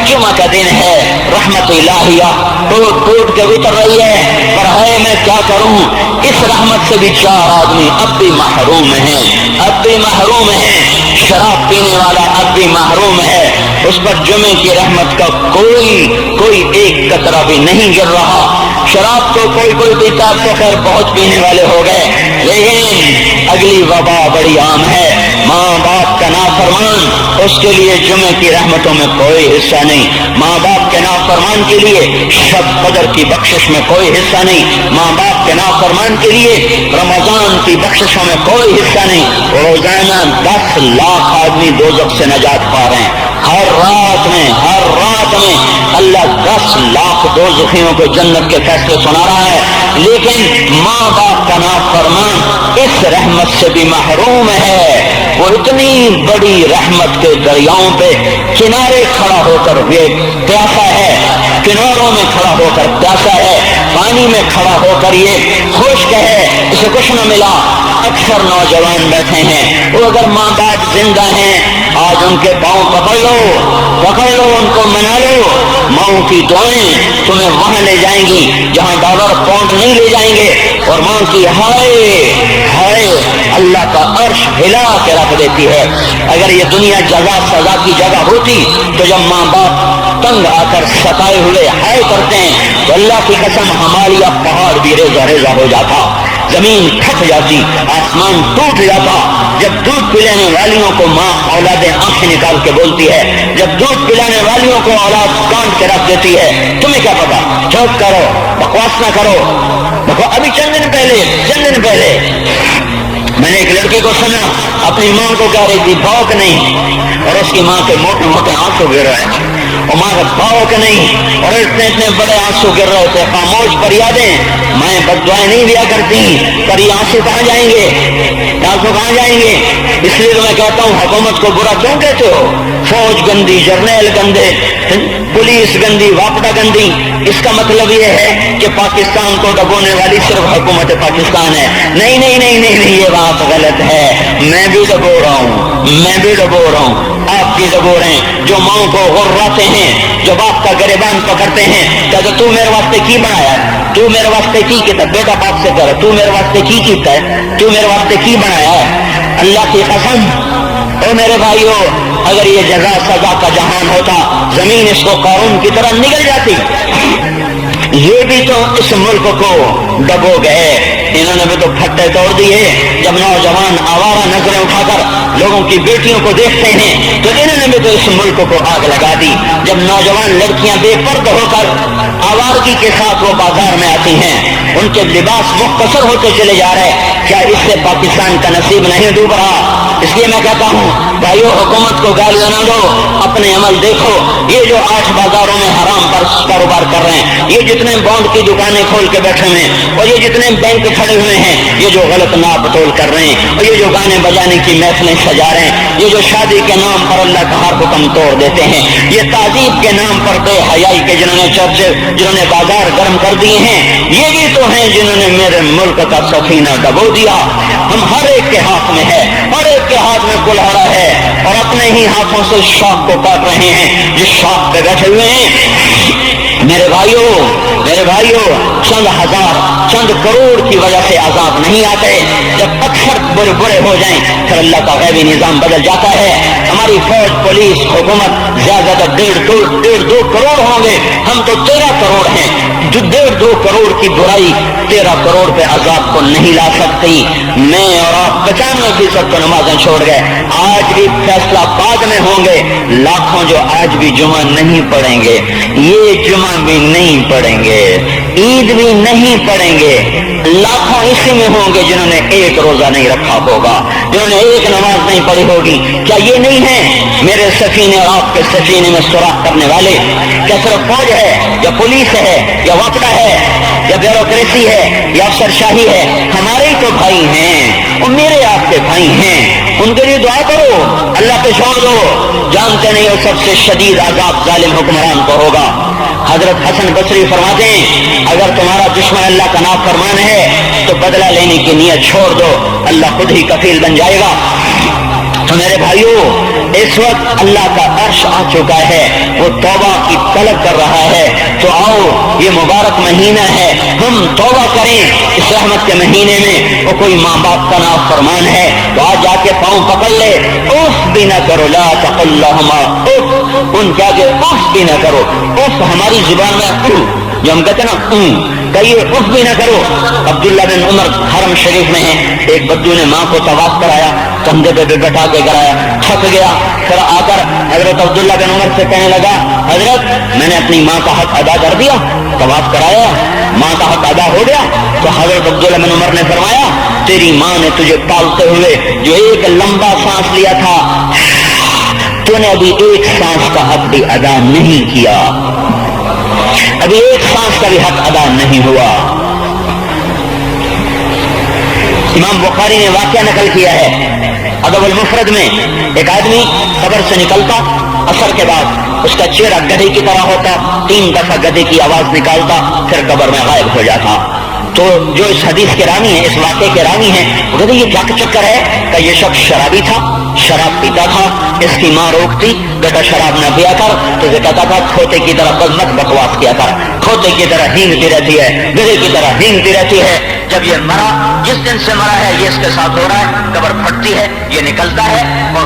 جمعہ کا دن ہے، رحمت الہیہ ٹوٹ ٹوٹ کے اتر رہی ہے، پر ہے میں کیا کروں، اس رحمت سے بھی 4 آدمی اب بھی محروم ہیں، اب بھی محروم ہیں۔ شراب پینے والا اب بھی محروم ہے، اس پر جمعے کی رحمت کا کوئی ایک قطرہ بھی نہیں گر رہا۔ شراب تو کوئی پیتا، اب تو خیر بہت پینے والے ہو گئے، لیکن اگلی وبا بڑی عام ہے، ماں باپ کا نافرمان، اس کے لیے جمعے کی رحمتوں میں کوئی حصہ نہیں، ماں باپ کے نافرمان کے لیے شب قدر کی بخشش میں کوئی حصہ نہیں، ماں باپ کے نافرمان کے لیے رمضان کی بخششوں میں کوئی حصہ نہیں۔ روزانہ 10 لاکھ آدمی دوزخ سے نجات پا رہے ہیں، ہر رات میں اللہ 10 لاکھ دوزخیوں کو جنت کے فیصلے سنا رہا ہے، لیکن ماں باپ کا نافرمان اس رحمت سے بھی محروم ہے۔ وہ اتنی بڑی رحمت کے دریاؤں پہ کنارے کھڑا ہو کر یہ پیاسا ہے، کناروں میں کھڑا ہو کر پیاسا ہے، پانی میں کھڑا ہو کر یہ خشک ہے، اسے کچھ نہ ملا۔ اکثر نوجوان بیٹھے ہیں، وہ اگر ماں باپ زندہ ہیں آج ان کے پاؤں پکڑ لو، ان کو منا لو، ماں کی دعائیں تمہیں وہاں لے جائیں گی جہاں ڈالر پاؤنڈ نہیں لے جائیں گے، اور ماں کی ہائے اللہ کا عرش ہلا کے رکھ دیتی ہے۔ اگر یہ دنیا جزا سزا کی جگہ ہوتی تو جب ماں باپ تنگ آ کر ستائے ہوئے ہائے کرتے ہیں تو اللہ کی قسم ہمالیہ پہاڑ بھی ریزہ ریزہ ہو جاتا، زمین پھٹ جاتی، آسمان ٹوٹ جاتا۔ جب دودھ پلانے والیوں کو ماں اولادیں آنکھیں نکال کے بولتی ہے، جب دودھ پلانے والیوں کو اولاد کاٹ کے رکھ دیتی ہے، تمہیں کیا پتا، چپ کرو، بکواس نہ کرو۔ دیکھو ابھی چند دن پہلے میں نے ایک لڑکی کو سنا اپنی ماں کو کہہ رہی تھی بھوک نہیں، اور اس کی ماں کے موٹے موٹے آنسو گر رہے ہیں، اور ماں کا بھوک نہیں، اور اتنے بڑے آنسو گر رہے تھے۔ خاموش فریادیں، میں بد دعائیں نہیں دیا کرتی، پر یہ آنسو کہاں جائیں گے، اس لیے تو میں کہتا ہوں حکومت کو برا کیوں کہتے ہو؟ فوج گندی، جرنیل گندے، پولیس گندی، واپڈا گندی، اس کا مطلب یہ ہے کہ پاکستان کو ڈبونے والی صرف حکومت پاکستان ہے۔ نہیں، یہ بات غلط ہے، میں بھی ڈبو رہا ہوں، آپ بھی ڈبو رہے ہیں۔ جو ماں کو غراتے ہیں، جو باپ کا گریبان پکڑتے ہیں، کہتے تو میرے واسطے کی بنایا ہے، تو میرے واسطے کی کیتا، بیٹا باپ سے کہہ تو میرے واسطے کی کیتا ہے، تو میرے واسطے کی بنایا ہے۔ اللہ کی قسم، او میرے بھائیو، اگر یہ جزا سزا کا جہان ہوتا زمین اس کو قارون کی طرح نگل جاتی۔ یہ بھی تو اس ملک کو ڈبو گئے، انہوں نے بھی تو پھٹے توڑ دیے۔ جب نوجوان آوارہ نظریں اٹھا کر لوگوں کی بیٹیوں کو دیکھتے ہیں تو انہوں نے بھی تو اس ملک کو آگ لگا دی۔ جب نوجوان لڑکیاں بے پرد ہو کر آوارگی کے ساتھ وہ بازار میں آتی ہیں، ان کے لباس مختصر ہوتے چلے جا رہے، کیا اس سے پاکستان کا نصیب نہیں ڈوب رہا؟ اس لیے میں کہتا ہوں بھائیو، حکومت کو گالیاں نہ دو، اپنے عمل دیکھو۔ یہ جو 8 بازاروں میں حرام پر کاروبار کر رہے ہیں، یہ جتنے بانڈ کی دکانیں کھول کے بیٹھے ہوئے ہیں، اور یہ جتنے بینک کھڑے ہوئے ہیں، یہ جو غلط ناپ تول کر رہے ہیں، اور یہ جو گانے بجانے کی محفلیں سجا رہے ہیں، یہ جو شادی کے نام پر اللہ کا ہر حکم توڑ دیتے ہیں، یہ تعذیب کے نام پر بے حیائی کے جنہوں نے بازار گرم کر دیے ہیں، یہ بھی تو ہیں جنہوں نے میرے ملک کا سفینہ ڈبو دیا۔ ہم ہر ایک کے ہاتھ میں ہے، ہر ایک کے ہاتھ میں کلہاڑا ہے، اور اپنے ہی ہاتھوں سے شاخ کو کاٹ رہے ہیں جس شاخ پہ بیٹھے ہوئے ہیں۔ میرے بھائیوں، چند ہزار، چند کروڑ کی وجہ سے عذاب نہیں آتے، جب اکثر برے ہو جائیں پھر اللہ کا غیبی نظام بدل جاتا ہے۔ ہماری فوج، پولیس، حکومت زیادہ تر 1.5-2 کروڑ ہوں گے، ہم تو 13 کروڑ ہیں، جو 1.5-2 کروڑ کی برائی 13 کروڑ پہ عذاب کو نہیں لا سکتی۔ میں اور آپ 95% کو نمازیں چھوڑ گئے، آج بھی فیصلہ بعد میں ہوں گے، لاکھوں جو آج بھی جمعہ نہیں پڑھیں گے، یہ جمعہ بھی نہیں پڑھیں گے، عید بھی نہیں پڑھیں گے، لاکھوں اسی میں ہوں گے جنہوں نے ایک روزہ نہیں رکھا ہوگا، جنہوں نے ایک نماز نہیں پڑھی ہوگی۔ کیا یہ نہیں ہے میرے سفینے اور آپ کے سفینے میں سوراخ کرنے والے؟ کیا صرف فوج ہے یا پولیس ہے یا وفدہ ہے یا بیوروکریسی ہے یا افسر شاہی ہے؟ ہمارے ہی تو بھائی ہیں، اور میرے آپ کے بھائی ہیں، ان کے لیے دعا کرو، اللہ پہ چھوڑ دو، جانتے نہیں ہو سب سے شدید عذاب ظالم حکمران کو ہوگا۔ حضرت حسن بصری فرماتے ہیں اگر تمہارا دشمن اللہ کا نافرمان ہے تو بدلہ لینے کی نیت چھوڑ دو، اللہ خود ہی کفیل بن جائے گا۔ تو میرے بھائیوں اس وقت اللہ کا عرش آ چکا ہے، وہ توبہ کی طلب کر رہا ہے۔ تو آؤ یہ مبارک مہینہ ہے، ہم توبہ کریں اس رحمت کے مہینے میں۔ وہ کوئی ماں باپ کا نافرمان ہے تو آج جا کے پاؤں پکڑ لے، اف بھی نہ کرو، لا تقل لہما اف، ان کے آگے اف بھی نہ کرو۔ اف ہماری زبان میں جو ہم کہتے ہیں نا کہیے، اف بھی نہ کرو۔ عبداللہ بن عمر حرم شریف میں ہیں، ایک بدو نے ماں کو طواف کرایا، کندھے پہ بٹھا کے کرایا، تھک گیا، پھر آ کر حضرت عبداللہ بن عمر سے کہنے لگا، حضرت میں نے اپنی ماں کا حق ادا کر دیا، طواف کرایا، ماں کا حق ادا ہو گیا۔ تو حضرت عبداللہ بن عمر نے فرمایا، تیری ماں نے تجھے پالتے ہوئے جو ایک لمبا سانس لیا تھا، تو نے ابھی ایک سانس کا حق بھی ادا نہیں کیا، ابھی ایک سانس کا بھی حق ادا نہیں ہوا۔ امام بخاری نے واقعہ نقل کیا ہے ادب المفرد میں، ایک آدمی قبر سے نکلتا، عصر کے بعد اس کا چہرہ گدھے کی طرح ہوتا، 3 دفعہ گدھے کی آواز نکالتا، پھر قبر میں غائب ہو جاتا۔ تو جو اس حدیث کے راوی ہیں، اس واقعے کے راوی ہیں، وہ کہتے یہ کیا چکر ہے کہ یہ شخص شرابی تھا، شراب پیتا تھا، اس کی ماں روکتی، بیٹا شراب نہ پیا کر، تو یہ کہتا تھا کھوتے کی طرح مت بکواس کیا کر، کھوتے کی طرح ہینگتی رہتی ہے، گدھے کی طرح ہینگتی رہتی ہے۔ جب یہ مرا، جس دن سے مرا ہے یہ اس کے ساتھ ہو رہا ہے، قبر پھٹتی ہے، یہ نکلتا ہے اور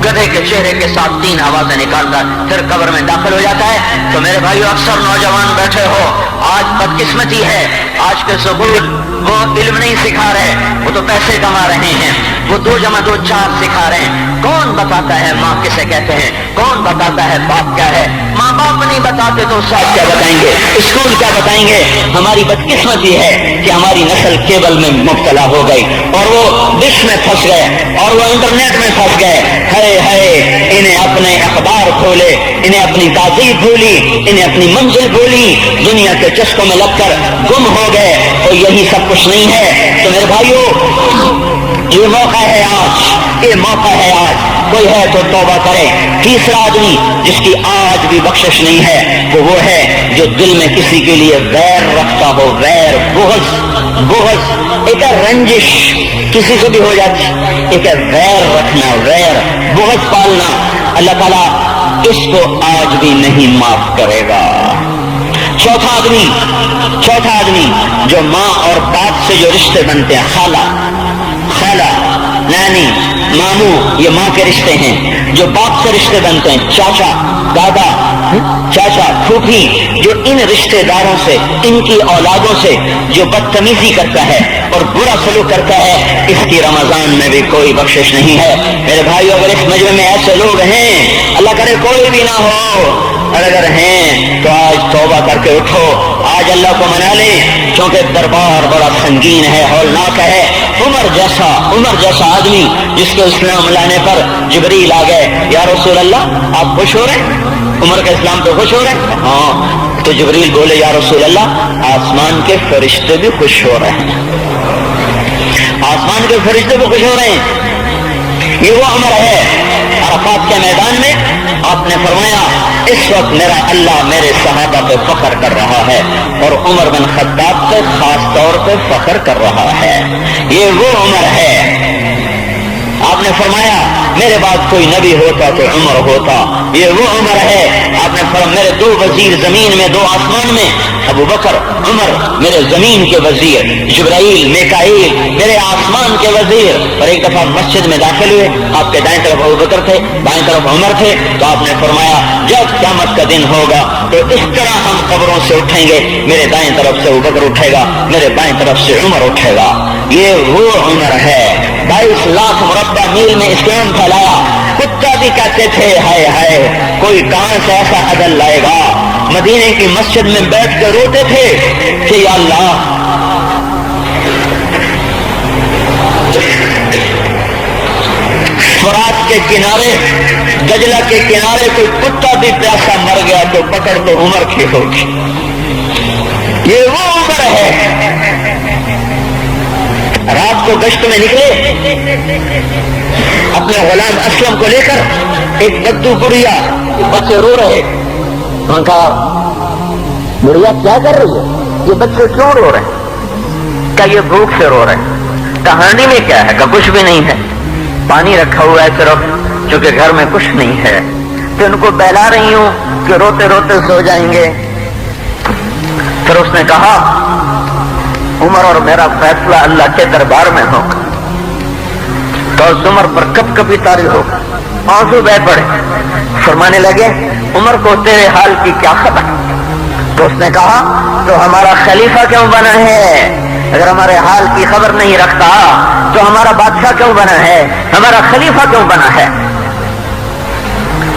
گدھے کے چہرے کے ساتھ 3 آوازیں نکالتا ہے، پھر قبر میں داخل ہو جاتا ہے۔ تو میرے بھائیو، اکثر نوجوان بیٹھے ہو، آج بدقسمتی ہے، آج کے سکول وہ علم نہیں سکھا رہے، وہ تو پیسے کما رہے ہیں، وہ 2 + 2 = 4 سکھا رہے ہیں۔ کون بتاتا ہے ماں کسے کہتے ہیں، کون بتاتا ہے باپ کیا ہے؟ ماں باپ نہیں بتاتے تو استاد کیا بتائیں گے، اسکول کیا بتائیں گے؟ ہماری بدقسمتی ہے کہ ہماری نسل کیبل میں مبتلا ہو گئی، اور وہ ڈش میں پھنس گئے، اور وہ انٹرنیٹ میں پھنس گئے۔ انہیں اپنے اخبار کھولے، انہیں اپنی تہذیب بھولی، انہیں اپنی منزل بھولی، دنیا کے چسکوں میں لگ کر گم ہو گئے، اور یہی سب کچھ نہیں ہے۔ تو میرے بھائیو، یہ موقع ہے آج، یہ موقع ہے آج، کوئی ہے تو توبہ کرے۔ تیسرا آدمی جس کی آج بھی بخشش نہیں ہے وہ ہے جو دل میں کسی کے لیے ویر رکھتا ہو، ویر، بغض، ایک رنجش کسی سے بھی ہو جاتی، ایک ویر رکھنا، ویر، بغض پالنا، اللہ تعالیٰ اس کو آج بھی نہیں معاف کرے گا۔ چوتھا آدمی جو ماں اور باپ سے جو رشتے بنتے ہیں، خالہ، نانی، ماموں، یہ ماں کے رشتے ہیں۔ جو باپ سے رشتے بنتے ہیں، چاچا، دادا، چاچا، پھوپھی، جو ان رشتے داروں سے، ان کی اولادوں سے جو بدتمیزی کرتا ہے اور برا سلوک کرتا ہے، اس کی رمضان میں بھی کوئی بخشش نہیں ہے۔ میرے بھائیو، اگر اس مجمع میں ایسے لوگ ہیں، اللہ کرے کوئی بھی نہ ہو، اور اگر ہیں تو آج توبہ کر کے اٹھو، آج اللہ کو منا لیں، کیونکہ دربار بڑا سنگین ہے، ہولناک ہے۔ عمر جیسا آدمی جس کے اسلام لانے پر جبریل آ گئے، یا رسول اللہ آپ خوش ہو رہے ہیں؟ عمر کے اسلام پہ خوش ہو رہے ہیں؟ ہاں۔ تو جبریل بولے، یا رسول اللہ آسمان کے فرشتے بھی خوش ہو رہے ہیں، آسمان کے فرشتے بھی خوش ہو رہے ہیں۔ یہ وہ عمر ہے۔ عرفات کے میدان میں آپ نے فرمایا، اس وقت میرا اللہ میرے صحابہ پہ فخر کر رہا ہے، اور عمر بن خطاب پہ خاص طور پہ فخر کر رہا ہے۔ یہ وہ عمر ہے۔ آپ نے فرمایا میرے بعد کوئی نبی ہوتا تو عمر ہوتا، یہ وہ عمر ہے۔ آپ نے فرمایا میرے 2 وزیر زمین میں، 2 آسمان میں، ابو بکر، عمر میرے زمین کے وزیر، جبرائیل، میکائیل میرے آسمان کے وزیر۔ اور ایک دفعہ مسجد میں داخل ہوئے، آپ کے دائیں طرف ابو بکر تھے، بائیں طرف عمر تھے، تو آپ نے فرمایا جب قیامت کا دن ہوگا تو اس طرح ہم قبروں سے اٹھیں گے، میرے دائیں طرف سے ابو بکر اٹھے گا، میرے بائیں طرف سے عمر اٹھے گا۔ یہ وہ عمر ہے۔ 22 لاکھ مربع میل میں اسلام پھیلایا، کتا بھی کہتے تھے ہائے ہائے کوئی کہاں سے ایسا عدل لائے گا۔ مدینے کی مسجد میں بیٹھ کر روتے تھے کہ یا اللہ، فرات کے کنارے، دجلہ کے کنارے کوئی کتا بھی پیاسا مر گیا تو پکڑ تو عمر کی ہوگی۔ یہ وہ عمر ہے۔ رات کو گشت میں نکلے، اپنے غلام اسلم کو لے کر، ایک بدو بڑھیا، بچے رو رہے، انہوں نے کہا بڑھیا کیا کر رہی ہے، یہ بچے کیوں رو رہے ہیں؟ کہا یہ بھوک سے رو رہے ہیں۔ کہا ہانڈی میں کیا ہے؟ کہا کچھ بھی نہیں ہے۔ پانی رکھا ہوا ہے صرف، چونکہ گھر میں کچھ نہیں ہے، تو ان کو بہلا رہی ہوں کہ روتے روتے سو جائیں گے۔ پھر اس نے کہا عمر اور میرا فیصلہ اللہ کے دربار میں ہوگا۔ تو عمر پر کب کبھی طاری ہو، آنسو بہ پڑے، فرمانے لگے عمر کو تیرے حال کی کیا خبر؟ تو اس نے کہا تو ہمارا خلیفہ کیوں بنا ہے؟ اگر ہمارے حال کی خبر نہیں رکھتا تو ہمارا بادشاہ کیوں بنا ہے؟ ہمارا خلیفہ کیوں بنا ہے؟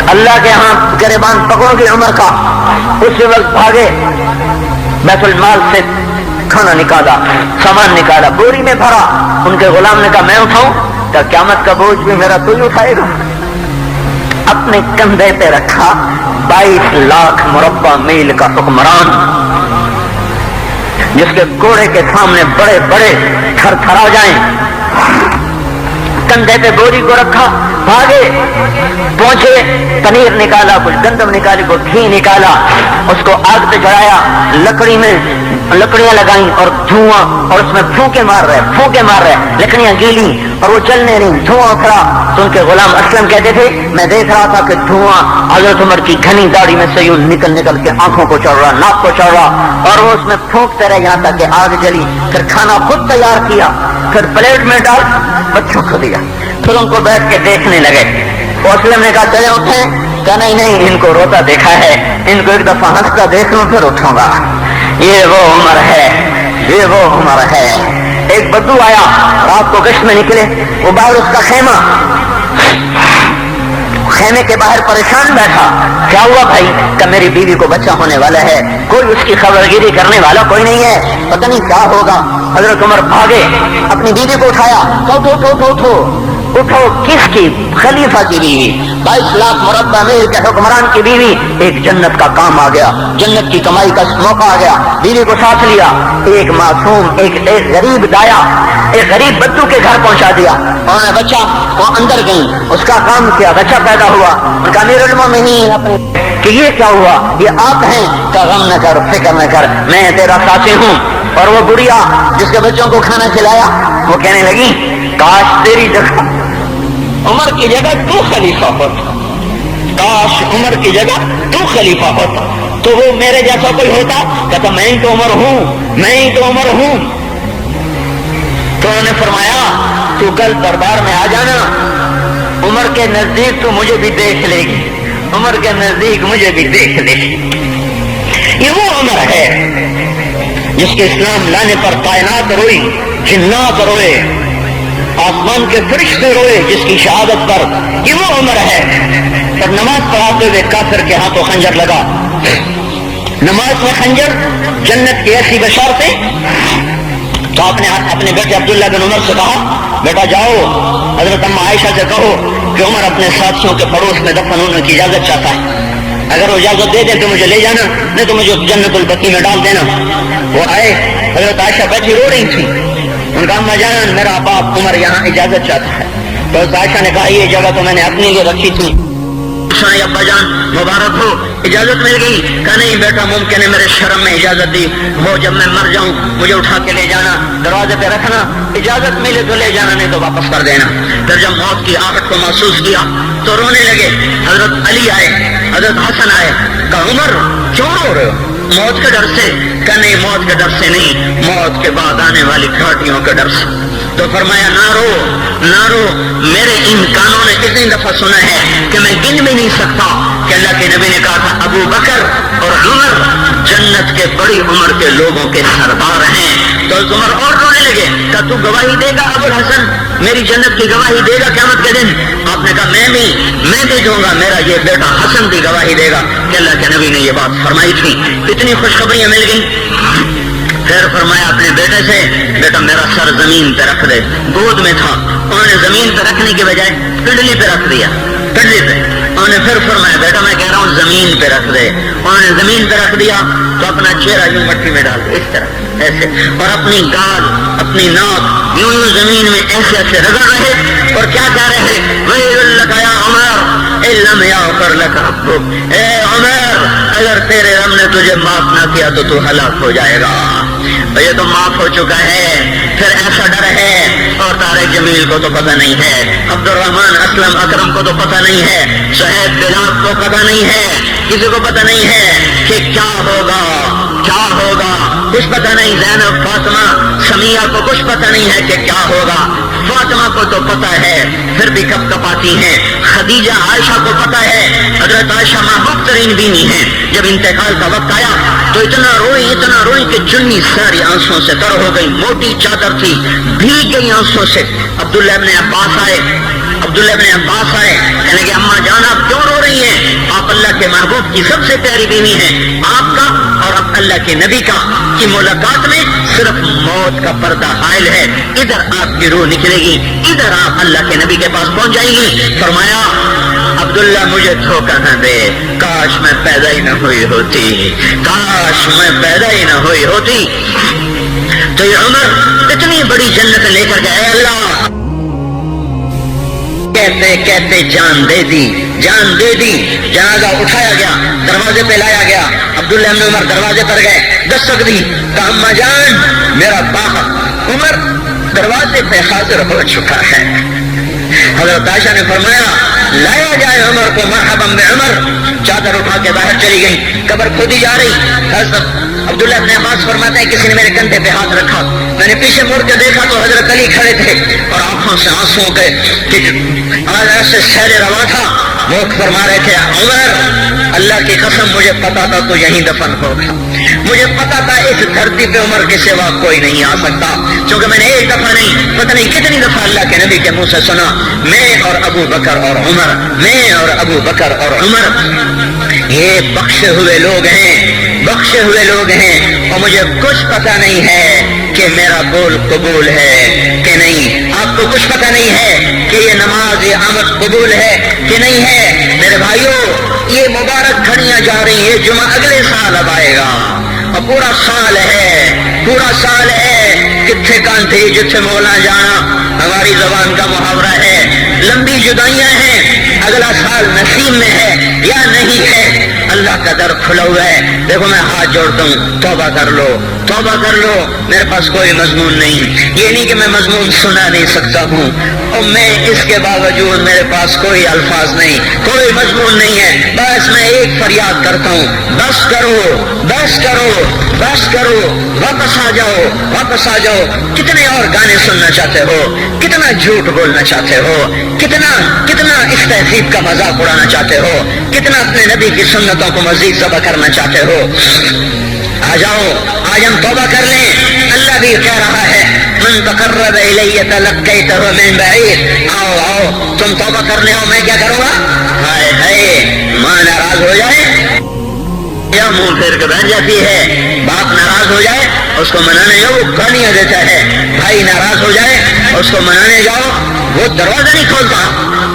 اللہ کے ہاں گریبان پکڑو گے عمر کا۔ اسی وقت بھاگے، بیت المال سے کھانا نکالا، سامان نکالا، بوری میں بھرا۔ ان کے غلام نے کہا میں اٹھاؤں؟ کہ قیامت کا بوجھ بھی میرا تو ہی اٹھائے گا۔ اپنے کندھے پہ رکھا 22 لاکھ مربع میل کا حکمران، جس کے گھوڑے کے سامنے بڑے بڑے تھر تھرا جائیں، کندھے پہ بوری کو رکھا، بھاگے، پہنچے، پنیر نکالا، کچھ گندم نکالی، کچھ گھی نکالا، اس کو آگ پہ چڑھایا، لکڑی میں لکڑیاں لگائیں اور دھواں، اور اس میں پھونکے مار رہے، لکڑیاں گیلی اور وہ چلنے رہی، دھواں اکھڑا۔ تو ان کے غلام اسلم کہتے تھے میں دیکھ رہا تھا کہ دھواں حضرت عمر کی گھنی داڑھی میں سے یوں نکل کے آنکھوں کو چڑھ رہا، ناک کو چڑھ رہا، اور وہ اس میں پھونکتے رہے یہاں تک کہ آگ جلی۔ پھر کھانا خود تیار کیا، پھر پلیٹ میں ڈال بچوں کو دیا، پھر ان کو بیٹھ کے دیکھنے لگے۔ اسلم نے کہا چلے اٹھیں؟ کہا نہیں، ان کو روتا دیکھا ہے، ان کو ایک دفعہ ہنستا دیکھ لوں پھر اٹھوں گا۔ یہ وہ عمر ہے، یہ وہ عمر ہے۔ ایک بدو آیا، رات کو گشت میں نکلے، وہ باہر اس کا خیمے کے باہر پریشان بیٹھا۔ کیا ہوا بھائی؟ کہ میری بیوی کو بچہ ہونے والا ہے، کوئی اس کی خبرگیری کرنے والا کوئی نہیں ہے، پتہ نہیں کیا ہوگا۔ حضرت عمر بھاگے، اپنی بیوی کو اٹھایا، اٹھو کس کی؟ خلیفہ کی بیوی، 22 لاکھ مربع میل کے حکمران کی بیوی۔ ایک جنت کا کام آ گیا، جنت کی کمائی کا موقع آ گیا، بیوی کو ساتھ لیا، ایک معصوم، ایک غریب دایا، ایک غریب بدو کے گھر پہنچا دیا۔ انہوں نے بچہ، وہ اندر گئی، اس کا کام کیا، بچہ پیدا ہوا۔ ان کا امیر المومنین کہ یہ کیا ہوا؟ یہ آپ ہیں؟ کہ غم نہ کر، فکر نہ کر، میں تیرا ساتھی ہوں۔ اور وہ بڑھیا جس کے بچوں کو کھانا کھلایا، وہ کہنے لگی کاش تیری جگہ عمر کی جگہ تو خلیفہ ہوتا، کاش عمر کی جگہ تو خلیفہ ہوتا تو وہ میرے جیسا کوئی ہوتا۔ کہتا میں ہی تو عمر ہوں۔ تو انہوں نے فرمایا تو کل دربار میں آ جانا، عمر کے نزدیک تو مجھے بھی دیکھ لے گی، عمر کے نزدیک مجھے بھی دیکھ لے گی۔ یہ وہ عمر ہے جس کے اسلام لانے پر کائنات روئی، جنات روئے، آسمان کے فرشتے روئے جس کی شہادت پر۔ یہ وہ عمر ہے۔ اور نماز پڑھاتے ہوئے کافر کے ہاتھوں خنجر لگا، نماز میں خنجر، جنت کی ایسی بشارتیں۔ تو آپ نے اپنے بیٹے عبداللہ بن عمر سے کہا بیٹا جاؤ حضرت اما عائشہ سے کہو کہ عمر اپنے ساتھیوں کے پڑوس میں دفن ہونے کی اجازت چاہتا ہے، اگر وہ اجازت دے دے تو مجھے لے جانا، نہیں تو مجھے جنت البقیع میں ڈال دینا۔ وہ آئے، حضرت عائشہ بیٹھی رو رہی تھی، ان کا اما جان میرا باپ عمر یہاں اجازت چاہتا ہے۔ تو عائشہ نے کہا یہ جگہ تو میں نے اپنے لیے رکھی تھی، ابا جان مبارک ہو، اجازت مل گئی۔ کہا نہیں بیٹا ممکن ہے میرے شرم میں اجازت دی وہ، جب میں مر جاؤں مجھے اٹھا کے لے جانا، دروازے پہ رکھنا، اجازت ملے تو لے جانا نہیں تو واپس کر دینا۔ پھر جب موت کی آہٹ کو محسوس کیا تو رونے لگے۔ حضرت علی آئے، حضرت حسن آئے، کہا عمر کیوں رو رہے ہو؟ موت کے ڈر سے؟ کہ نہیں موت کے ڈر سے نہیں، موت کے بعد آنے والی گھاٹیوں کے ڈر سے۔ تو فرمایا نہ رو، میرے ان کانوں نے کتنی دفعہ سنا ہے کہ میں گن بھی نہیں سکتا کہ اللہ کے نبی نے کہا تھا ابو بکر اور عمر جنت کے بڑی عمر کے لوگوں کے سردار ہیں۔ تو عمر اور رونے لگے، کہا تو گواہی دے گا ابو الحسن، میری جنت کی گواہی دے گا قیامت کے دن؟ آپ نے کہا میں بھی دوں گا، میرا یہ بیٹا حسن بھی گواہی دے گا کہ اللہ کے نبی نے یہ بات فرمائی تھی۔ کتنی خوشخبریاں مل گئیں۔ پھر فرمایا اپنے بیٹے سے بیٹا میرا سر زمین پہ رکھ دے، گود میں تھا، انہوں نے زمین پہ رکھنے کے بجائے پنڈلی پہ رکھ دیا، پنڈلی پہ۔ انہوں نے پھر فرمایا بیٹا میں کہہ رہا ہوں زمین پہ رکھ دے، انہوں نے زمین پہ رکھ دیا تو اپنا چہرہ یوں مٹی میں ڈال دیا اس طرح ایسے، اور اپنی گال اپنی ناک یوں زمین میں ایسے رگڑ رہے اور کیا کہہ رہے ویل لک یا عمر ان لم یغفر لک ربک، اے عمر اگر تیرے رب نے تجھے معاف نہ کیا تو ہلاک ہو جائے گا۔ تو یہ تو معاف ہو چکا ہے، پھر ایسا ڈر ہے، اور طارق جمیل کو تو پتہ نہیں ہے، عبد الرحمن اسلم اکرم کو تو پتہ نہیں ہے، شہید بلال کو پتہ نہیں ہے، کسی کو پتہ نہیں ہے کہ کیا ہوگا، کیا ہوگا، کچھ پتہ نہیں۔ زینب فاطمہ سمیہ کو کچھ پتہ نہیں ہے کہ کیا ہوگا، فاطمہ کو تو پتہ ہے پھر بھی کب کپاتی ہیں، خدیجہ عائشہ کو پتہ ہے، حضرت عائشہ محبوب ترین بیوی ہیں، جب انتقال کا وقت آیا تو اتنا روئی کہ چنی ساری آنسوں سے تر ہو گئی، موٹی چادر تھی بھیگ گئی آنسوں سے۔ عبداللہ ابن عباس آئے، کہنے کہ اماں جان آپ کیوں رو رہی ہیں؟ آپ اللہ کے محبوب کی سب سے پیاری بیوی ہیں، آپ کا اور اللہ کے نبی کا کی ملاقات میں صرف موت کا پردہ حائل ہے، ادھر آپ کی روح نکلے گی، ادھر آپ اللہ کے نبی کے پاس پہنچ جائیں گی۔ فرمایا عبداللہ مجھے دھوکہ نہ دے، کاش میں پیدا ہی نہ ہوئی ہوتی، کاش میں پیدا ہی نہ ہوئی ہوتی۔ تو یہ عمر اتنی بڑی جنت لے کر گئے، اللہ کہتے کہتے جان دے دی، جنازہ اٹھایا گیا، دروازے پہ لایا گیا، عبداللہ ابن عمر دروازے پر گئے، دستک دی، کہا اماں جان میرا باپ عمر دروازے پہ حاضر ہو چکا ہے۔ حضرت عائشہ نے فرمایا لایا جائے عمر کو، مرحبا بعمر۔ چادر اٹھا کے باہر چلی گئی، قبر کھودی جا رہی۔ حضرت عبداللہ ابن عباس فرماتے ہیں کسی نے میرے کندھے پہ ہاتھ رکھا، میں نے پیچھے مڑ کے دیکھا تو حضرت علی کھڑے تھے اور آنکھوں سے آنسو کے سے سیل روا تھا، وہ فرما رہے تھے عمر اللہ کی قسم مجھے پتا تھا تو یہیں دفن ہوگا، مجھے پتا تھا اس دھرتی پہ عمر کے سوا کوئی نہیں آ سکتا، کیونکہ میں نے ایک دفعہ نہیں پتہ نہیں کتنی دفعہ اللہ کے نبی کے منہ سے سنا میں اور ابو بکر اور عمر، میں اور ابو بکر اور عمر یہ بخشے ہوئے لوگ ہیں اور مجھے کچھ پتہ نہیں ہے کہ میرا قول قبول ہے کہ نہیں، آپ کو کچھ پتہ نہیں ہے کہ یہ نماز یہ عمل قبول ہے کہ نہیں ہے۔ میرے بھائیوں یہ مبارک گھڑیاں جا رہی ہیں، جمعہ اگلے سال اب آئے گا اور پورا سال ہے کتھے کانٹھی جتھے مولا جانا، ہماری زبان کا محاورہ ہے، لمبی جدائیاں ہیں، اگلا سال نصیب میں ہے یا نہیں ہے، اللہ کا در کھلا ہوا ہے۔ دیکھو میں ہاتھ جوڑتا ہوں، توبہ کر لو، میرے پاس کوئی مضمون نہیں، یہ نہیں کہ میں مضمون سنا نہیں سکتا ہوں، اور میں اس کے باوجود میرے پاس کوئی الفاظ نہیں، کوئی مضمون نہیں ہے، بس میں ایک فریاد کرتا ہوں، بس کرو، واپس آ جاؤ۔ کتنے اور گانے سننا چاہتے ہو، کتنا جھوٹ بولنا چاہتے ہو، کتنا اس تہذیب کا مذاق اڑانا چاہتے ہو، کتنا اپنے نبی کی سنتوں کو مزید ذبح کرنا چاہتے ہو۔ آ جاؤ، آج ہم توبہ کر لیں۔ اللہ بھی کہہ رہا ہے من تقرب الی تلقیتہ من بعید، آؤ تم توبہ کرنے ہو، میں کیا کروں گا؟ ہائے ماں ناراض ہو جائے یا منہ پھیر کے بیٹھ جاتی ہے، باپ ناراض ہو جائے اس کو منانے جاؤ وہ گالیاں دیتا ہے، بھائی ناراض ہو جائے اس کو منانے جاؤ وہ دروازہ نہیں کھولتا،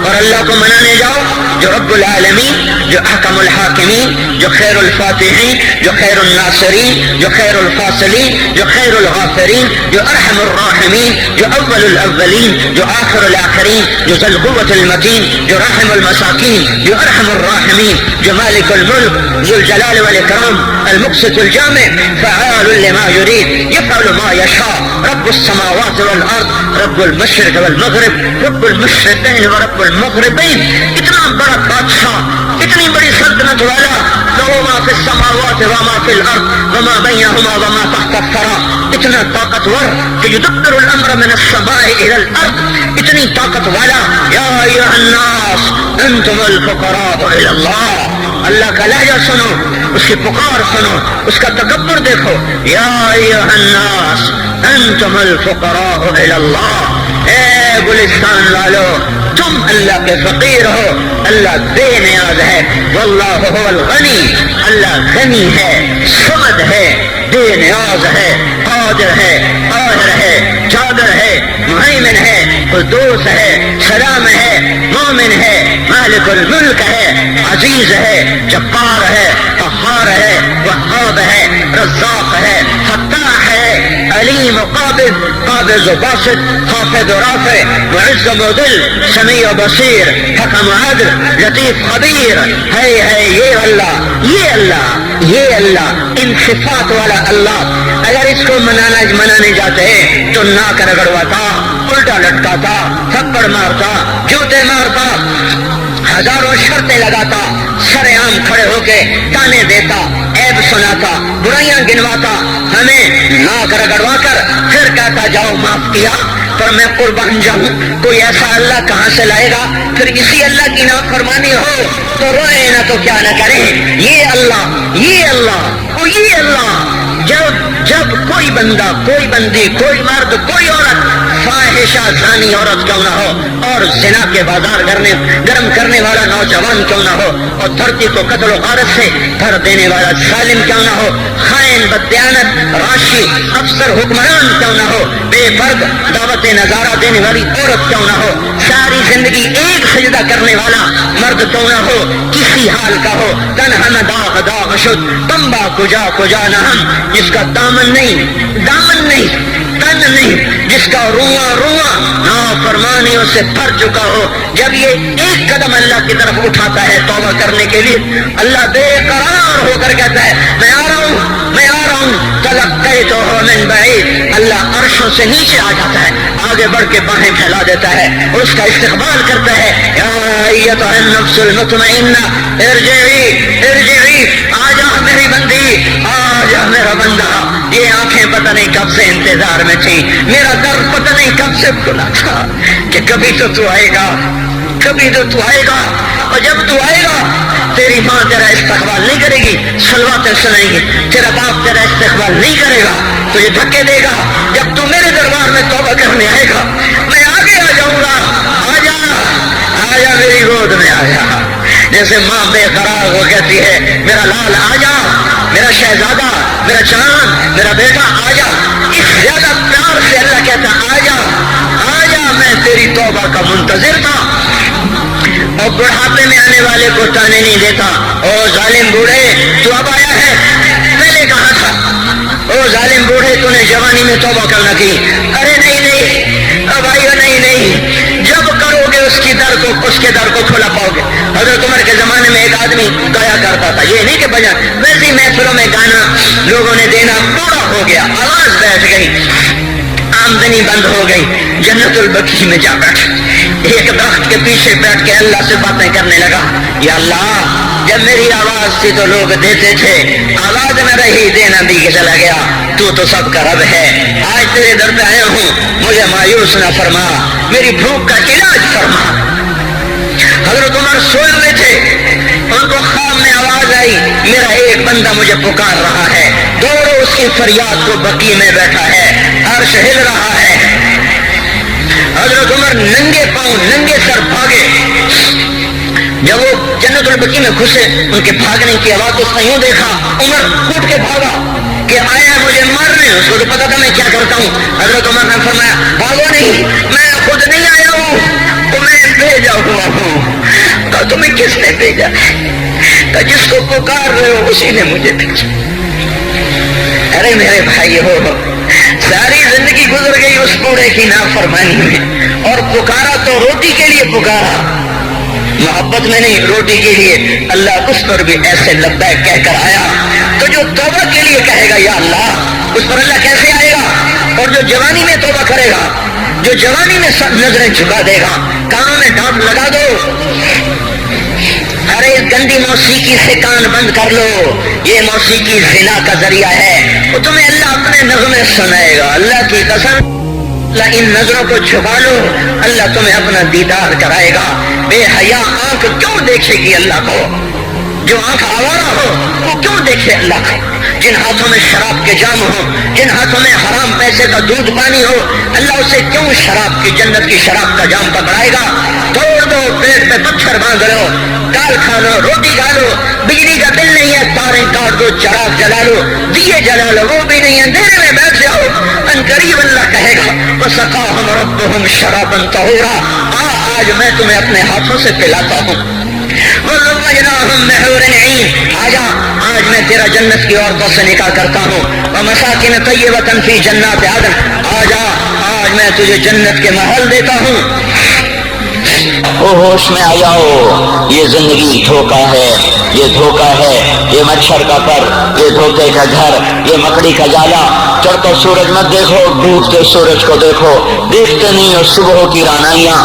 اور اللہ کو منانے جاؤ جو رب العالمین، جو احکم الحاکمین، جو خیر الفاتحین، جو خیر الناصرین، جو خیر الفاصلین، جو خیر الغافرین، جو ارحم الراحمین، جو اول الاولین، جو آخر الاخرین، جو ذو القوة المتین، جو رحم المساکین، جو ارحم الراحمین، جو مالک الملک، ذو الجلال والاکرام، المقسط الجامع، فعال لما يريد، يفعل ما يشاء، رب السماوات والارض، رب المشرق والمغرب، رب المشرقین ورب المغربین، اتنا بڑا بادشاہ، اتنی بڑی سلطنت والا، لو ما فی السماوات وما فی الارض وما بینہما وما تحت الثری، اتنا طاقتور کہ یدبر الامر من السماء الى الارض، اتنی طاقت والا، یا ایھا الناس انتم الفقراء الى اللہ، اللہ کا لہجہ سنو، اس کی پکار سنو، اس کا تکبر دیکھو، یا ایھا الناس انتم الفقراء الى اللہ، اے گلستان والو تم اللہ کے فقیر ہو، اللہ بے نیاز ہے، واللہ هو الغنی، اللہ غنی ہے، صمد ہے، بے نیاز ہے، قادر ہے، قاہر ہے، قادر ہے، مہیمن ہے، قدوس ہے، سلام ہے، مومن ہے، مالک الملک ہے، عزیز ہے، جبار ہے، قہار ہے، وہاب ہے، رزاق ہے، فتاح ہے، علیم قابض قابض و باسط، خافض و رافع، معز و مذل، سمیع و بصیر، حکم و عدل، لطیف خبیر. ہے یہ اللہ، یہ اللہ، یہ اللہ، ان صفات والا اللہ اگر اس کو منانے جاتے تو ناک رگڑواتا، الٹا لٹکاتا، تھپڑ مارتا، جوتے مارتا، ہزاروں شرطیں لگاتا، سر عام کھڑے ہو کے تانے دیتا، عیب سناتا، برائیاں گنواتا، ہمیں ناک رگڑوا کر پھر کہتا جاؤ معاف کیا، پر میں قربان جاؤں کوئی ایسا اللہ کہاں سے لائے گا؟ پھر اسی اللہ کی نافرمانی ہو تو روئے نہ تو کیا نہ کریں. یہ اللہ، یہ اللہ، وہ یہ اللہ. جب کوئی بندہ، کوئی بندی، کوئی مرد، کوئی عورت فاحشہ زانی عورت کیوں نہ ہو اور زنا کے بازار گرم کرنے والا نوجوان کیوں نہ ہو اور دھرتی کو قتل و غارت سے بھر دینے والا ظالم کیوں نہ ہو، خائن، بددیانت، راشی، افسر، حکمران کیوں نہ ہو، بے فرد دعوت نظارہ دینے والی عورت کیوں نہ ہو، ساری زندگی ایک سجدہ کرنے والا مرد کیوں نہ ہو، کسی حال کا ہو، تنہا داغ داغ شد تمبا کجا نہ ہم، جس کا دامن نہیں، تن نہیں، جس کا رواں نافرمانیوں سے بھر چکا ہو. جب یہ ایک قدم اللہ کی طرف اٹھاتا ہے توبہ کرنے کے لیے، اللہ بے قرار ہو کر کہتا ہے میں آ رہا ہوں، تلقیتہ من بعید. اللہ عرشوں سے نیچے آ جاتا ہے، آگے بڑھ کے باہیں پھیلا دیتا ہے اور اس کا استقبال کرتا ہے. یا ایتھا النفس المطمئنہ ارجعی، آ جا میری بندی، آ جا میرا بندہ. یہ آنکھیں پتہ نہیں کب سے انتظار میں تھی، میرا در پتہ نہیں کب سے کھلا تھا کہ کبھی تو تو آئے گا، کبھی تو تو آئے گا. اور جب تو آئے گا تیری ماں تیرا استقبال نہیں کرے گی، صلواتیں سنائیں گی، تیرا باپ تیرا استقبال نہیں کرے گا، تجھے دھکے دے گا. جب تو میرے دربار میں توبہ کرنے آئے گا میں آگے آ جاؤں گا. آ جا میری گود میں آ جا. جیسے ماں بے قرار ہو کہتی ہے میرا لال آ جا، میرا شہزادہ، میرا چاند، میرا بیٹا آ جا. اس زیادہ پیار سے اللہ کہتا آ جا، میں تیری توبہ کا منتظر تھا. اور بڑھاپے میں آنے والے کو تانے نہیں دیتا. او ظالم بوڑھے تو اب آیا ہے، پہلے کہا تھا. او ظالم بوڑھے تو نے جوانی میں توبہ کرنا کی. ارے نہیں بھائیو، نہیں، جب کرو گے اس کے در کو کھولا پاؤ گے. حضرت عمر کے زمانے میں ایک آدمی گایا کرتا تھا، یہ نہیں کہ بجا ویسی محفلوں میں گانا لوگوں نے دینا پورا ہو گیا، آواز بیٹھ گئی، آمدنی بند ہو گئی. جنت البقیع میں جا بیٹھ، ایک درخت کے پیچھے بیٹھ کے اللہ سے باتیں کرنے لگا. یا اللہ، جب میری آواز تھی تو لوگ دیتے تھے، آواز نہ رہی دینا بھی چلا گیا. تو سب کا رب ہے. آج تیرے در پہ آیا ہوں، مجھے مایوس نہ فرما، میری بھوک کا علاج فرما. حضرت عمر سوئے ہوئے تھے، ان کو خواب میں آواز آئی میرا ایک بندہ مجھے پکار رہا ہے. دوڑو اس کی فریاد کو، بقیع میں بیٹھا ہے، عرش ہل رہا ہے. حضرت عمر ننگے پاؤں ننگے سر بھاگے. جب وہ جنت البقیع میں گھسے ان کے بھاگنے کی آواز کو اس نے یوں دیکھا، عمر اٹھ کے بھاگا کہ آیا مجھے مارنے. اس کو تو پتا تھا میں کیا کرتا ہوں. حضرت عمر نے فرمایا بھاگو نہیں، میں خود نہیں آیا ہوں، تمہیں بھیجا ہوا ہوں. کہا تمہیں کس نے بھیجا؟ کہا جس کو پکار رہے ہو اسی نے مجھے بھیجا. ارے میرے بھائی ہو، ساری زندگی گزر گئی اس بوڑھے کی نافرمانی میں، اور پکارا تو روٹی کے لیے پکارا، محبت میں نہیں، روٹی کے لیے. اللہ اس پر بھی ایسے لبیک کہہ کر آیا. تو جو توبہ کے لیے کہے گا یا اللہ، اس پر اللہ کیسے آئے گا؟ اور جو جوانی میں توبہ کرے گا، جو جوانی میں سب نظریں جھکا دے گا، کانوں میں ڈانٹ لگا دو، ارے اس گندی موسیقی سے کان بند کر لو، یہ موسیقی زنا کا ذریعہ ہے، وہ تمہیں اللہ اپنے نغمے سنائے گا. اللہ کی قسم، اللہ ان نظروں کو چھپا لو، اللہ تمہیں اپنا دیدار کرائے گا. بے حیا آنکھ کیوں دیکھے گی اللہ کو؟ جو آنکھ آوارہ ہو وہ کیوں دیکھے اللہ کو؟ جن ہاتھوں میں شراب کے جام ہو، جن ہاتھوں میں حرام پیسے کا دودھ پانی ہو، اللہ اسے کیوں شراب کی، جنت کی شراب کا جام پکڑائے گا؟ توڑ دو، پیٹ پہ پتھر باندھ لو، دال کھا لو، روٹی کھا لو. بجلی کا بل نہیں ہے، تاریں کاٹ دو، چراغ جلا لو، دیے جلا لو، وہ بھی نہیں ہے، اندھیرے میں بیٹھ جاؤ. ان قریب اللہ کہے گا وَسَقَاهُمْ رَبُّهُمْ شَرَابًا طَهُورًا، آج میں تمہیں اپنے ہاتھوں سے پلاتا ہوں. وَزَوَّجْنَاهُمْ بِحُورٍ عِينٍ، آج میں تیرا جنت کی عورتوں سے نکاح کرتا ہوں. وَمَسَاكِنَ طَيِّبَةً فِي جَنَّاتِ عَدْنٍ، آجا آج میں تجھے جنت کے محل دیتا ہوں، او ہوش میں آ جاؤ، یہ زندگی دھوکہ ہے، یہ دھوکہ ہے، یہ مچھر کا پر، یہ دھوکے کا گھر، یہ مکڑی کا جالا۔ چڑھتے سورج مت دیکھو، ڈوبتے سورج کو دیکھو، دیکھتے نہیں ہو صبح کی رانائیاں،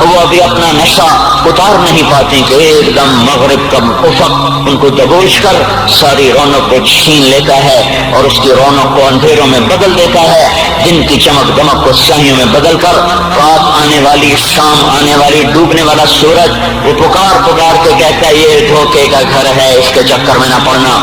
وہ ابھی اپنا نشہ اتار نہیں پاتی کہ ایک دم مغرب کا افق ان کو دبوچ کر ساری رونق کو چھین لیتا ہے اور اس کی رونق کو اندھیروں میں بدل دیتا ہے، دن کی چمک دمک کو سیاہیوں میں بدل کر رات آنے والی، شام آنے والی، ڈوبنے والا سورج وہ پکار پکار کے کہتا ہے یہ دھوکے کا گھر ہے، اس کے چکر میں نہ پڑنا۔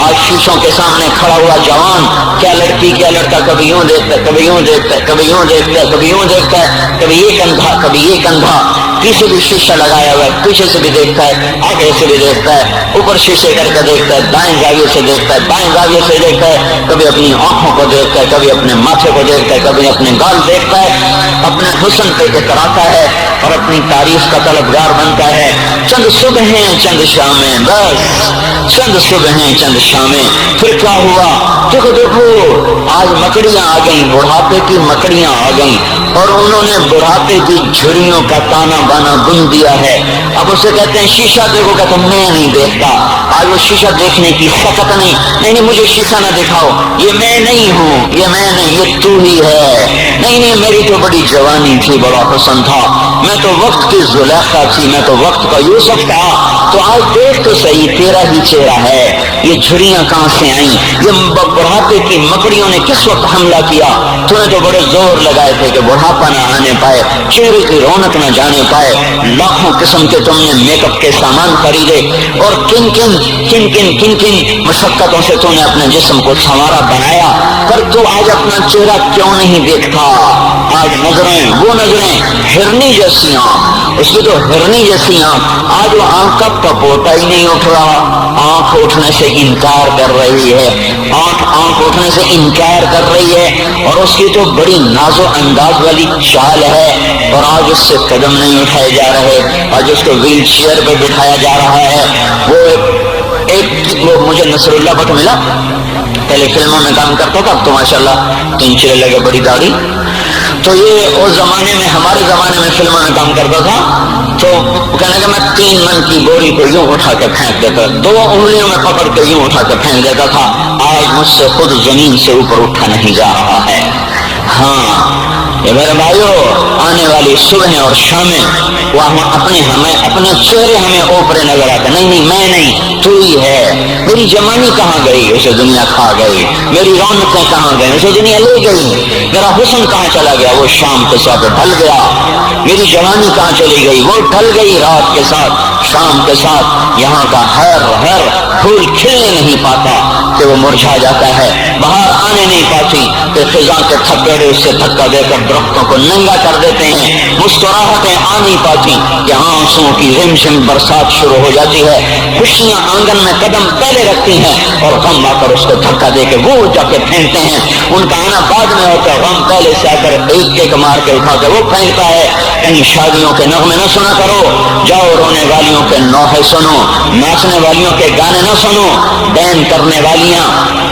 آج شیشوں کے سامنے کھڑا ہوا جوان کیا لڑکی کیا لڑکا کبھی یوں دیکھتا ہے، کبھی یوں دیکھتا ہے، کبھی یوں دیکھتا ہے، کبھی یوں دیکھتا ہے، کبھی یہ کندھا کبھی یہ کندھا، پیچھے بھی شیشہ لگایا ہوا ہے، پیچھے سے بھی دیکھتا ہے، آگے سے بھی دیکھتا ہے، اوپر شیشے کر کے دیکھتا ہے، دائیں زاویے سے دیکھتا ہے، بائیں زاویے سے دیکھتا ہے، کبھی اپنی آنکھوں کو دیکھتا ہے، کبھی اپنے ماتھے کو دیکھتا ہے، کبھی اپنے گال دیکھتا ہے، اپنے حسن پہ اتراتا ہے اور اپنی تعریف کا طلبگار بنتا ہے۔ چند صبحیں چند شامیں، بس چند صبحیں چند شامیں، پھر کیا ہوا؟ دیکھو دیکھو آج مکڑیاں آ گئیں، بڑھاپے کی مکڑیاں آ گئیں اور انہوں نے بڑھاپے کی جھریوں کا تانا بانا بن دیا ہے۔ اب اسے کہتے ہیں شیشہ دیکھو، کہتے ہیں میں نہیں دیکھتا۔ آج وہ شیشہ دیکھنے کی سخت نہیں مجھے شیشہ نہ دکھاؤ، یہ میں نہیں ہوں، یہ میں نہیں، یہ تو ہی ہے۔ نہیں میری تو بڑی جوانی تھی، بڑا حسن تھا، میں تو وقت کی زلیخا تھی، میں تو وقت کا یوسف تھا، تو آج دیکھ تو صحیح تیرا ہی چہرہ ہے۔ یہ جھریاں کہاں سے آئیں؟ یہ بڑھاپے کی مکڑیوں نے کس وقت حملہ کیا؟ تو نے تو بڑے زور لگائے تھے کہ بڑھاپا نہ آنے پائے، چہرے کی رونق نہ جانے پائے، لاکھوں قسم کے تم نے میک اپ کے سامان خریدے اور کن کن مشقتوں سے تم نے اپنے جسم کو سنوارا بنایا، پر تو آج اپنا چہرہ کیوں نہیں دیکھتا؟ آج نظریں وہ نظریں ہرنی جیسی آنکھ، اس کی تو ہرنی جیسی آنکھ، آج وہ آنکھ کا کپوتا ہی نہیں اٹھ رہا، آنکھ اٹھنے سے انکار کر رہی ہے، آنکھ اٹھنے سے انکار کر رہی ہے، اور اس کی تو بڑی ناز و انداز والی چال ہے، اور آج اس سے قدم نہیں اٹھائے جا رہے، آج اس کو ویل چیئر پہ بٹھایا جا رہا ہے۔ وہ مجھے نصر اللہ بٹ ملا، پہلے فلموں میں کام کرتا تھا، اب تو ماشاءاللہ 3 چلے لگے، بڑی داڑھی، تو یہ اس زمانے میں، ہمارے زمانے میں فلموں میں کام کرتا تھا، تو کہنے کہ میں 3 من کی بوری کو یوں اٹھا کے پھینک دیتا، 2 انگلیوں میں پکڑ کے یوں اٹھا کے پھینک دیتا تھا، آج مجھ سے خود زمین سے اوپر اٹھا نہیں جا رہا ہے۔ ہاں یہ میرے بھائیو، آنے والی صبح اور شامیں وہ اپنے چہرے ہمیں اوپرے نظر آتے، نہیں میں نہیں، تو ہی ہے۔ میری جوانی کہاں گئی؟ اسے دنیا کھا گئی۔ میری رونقیں کہاں گئی؟ اسے دنیا لے گئی۔ میرا حسن کہاں چلا گیا؟ وہ شام کے ساتھ ڈھل گیا۔ میری جوانی کہاں چلی گئی؟ وہ ڈھل گئی رات کے ساتھ، شام کے ساتھ۔ یہاں کا ہر پھول کھلنے نہیں پاتا کہ وہ مرجھا جاتا ہے، باہر آنے نہیں پاتی کہ خزاں کے تھپیڑے اس سے دھکا دے کر درختوں کو ننگا کر دیتے ہیں، مسکراہٹیں آ نہیں پاتی کہ آنسوؤں کی رمجم برسات شروع ہو جاتی ہے، خوشیاں آنگن میں قدم پہلے رکھتی ہیں اور غم آ کر اس کو دھکا دے کے وہ جا کے پھینکتے ہیں۔ ان کا آنا بعد میں ہوتا ہے، غم پہلے سے آ کر ایک مار کے اٹھا کے وہ پھینکتا ہے۔ کہیں شادیوں کے نغمے نہ سنا کرو، جاؤ رونے والیوں کے نوحے سنو، ناچنے والیوں کے گانے نہ سنو، بین کرنے والیاں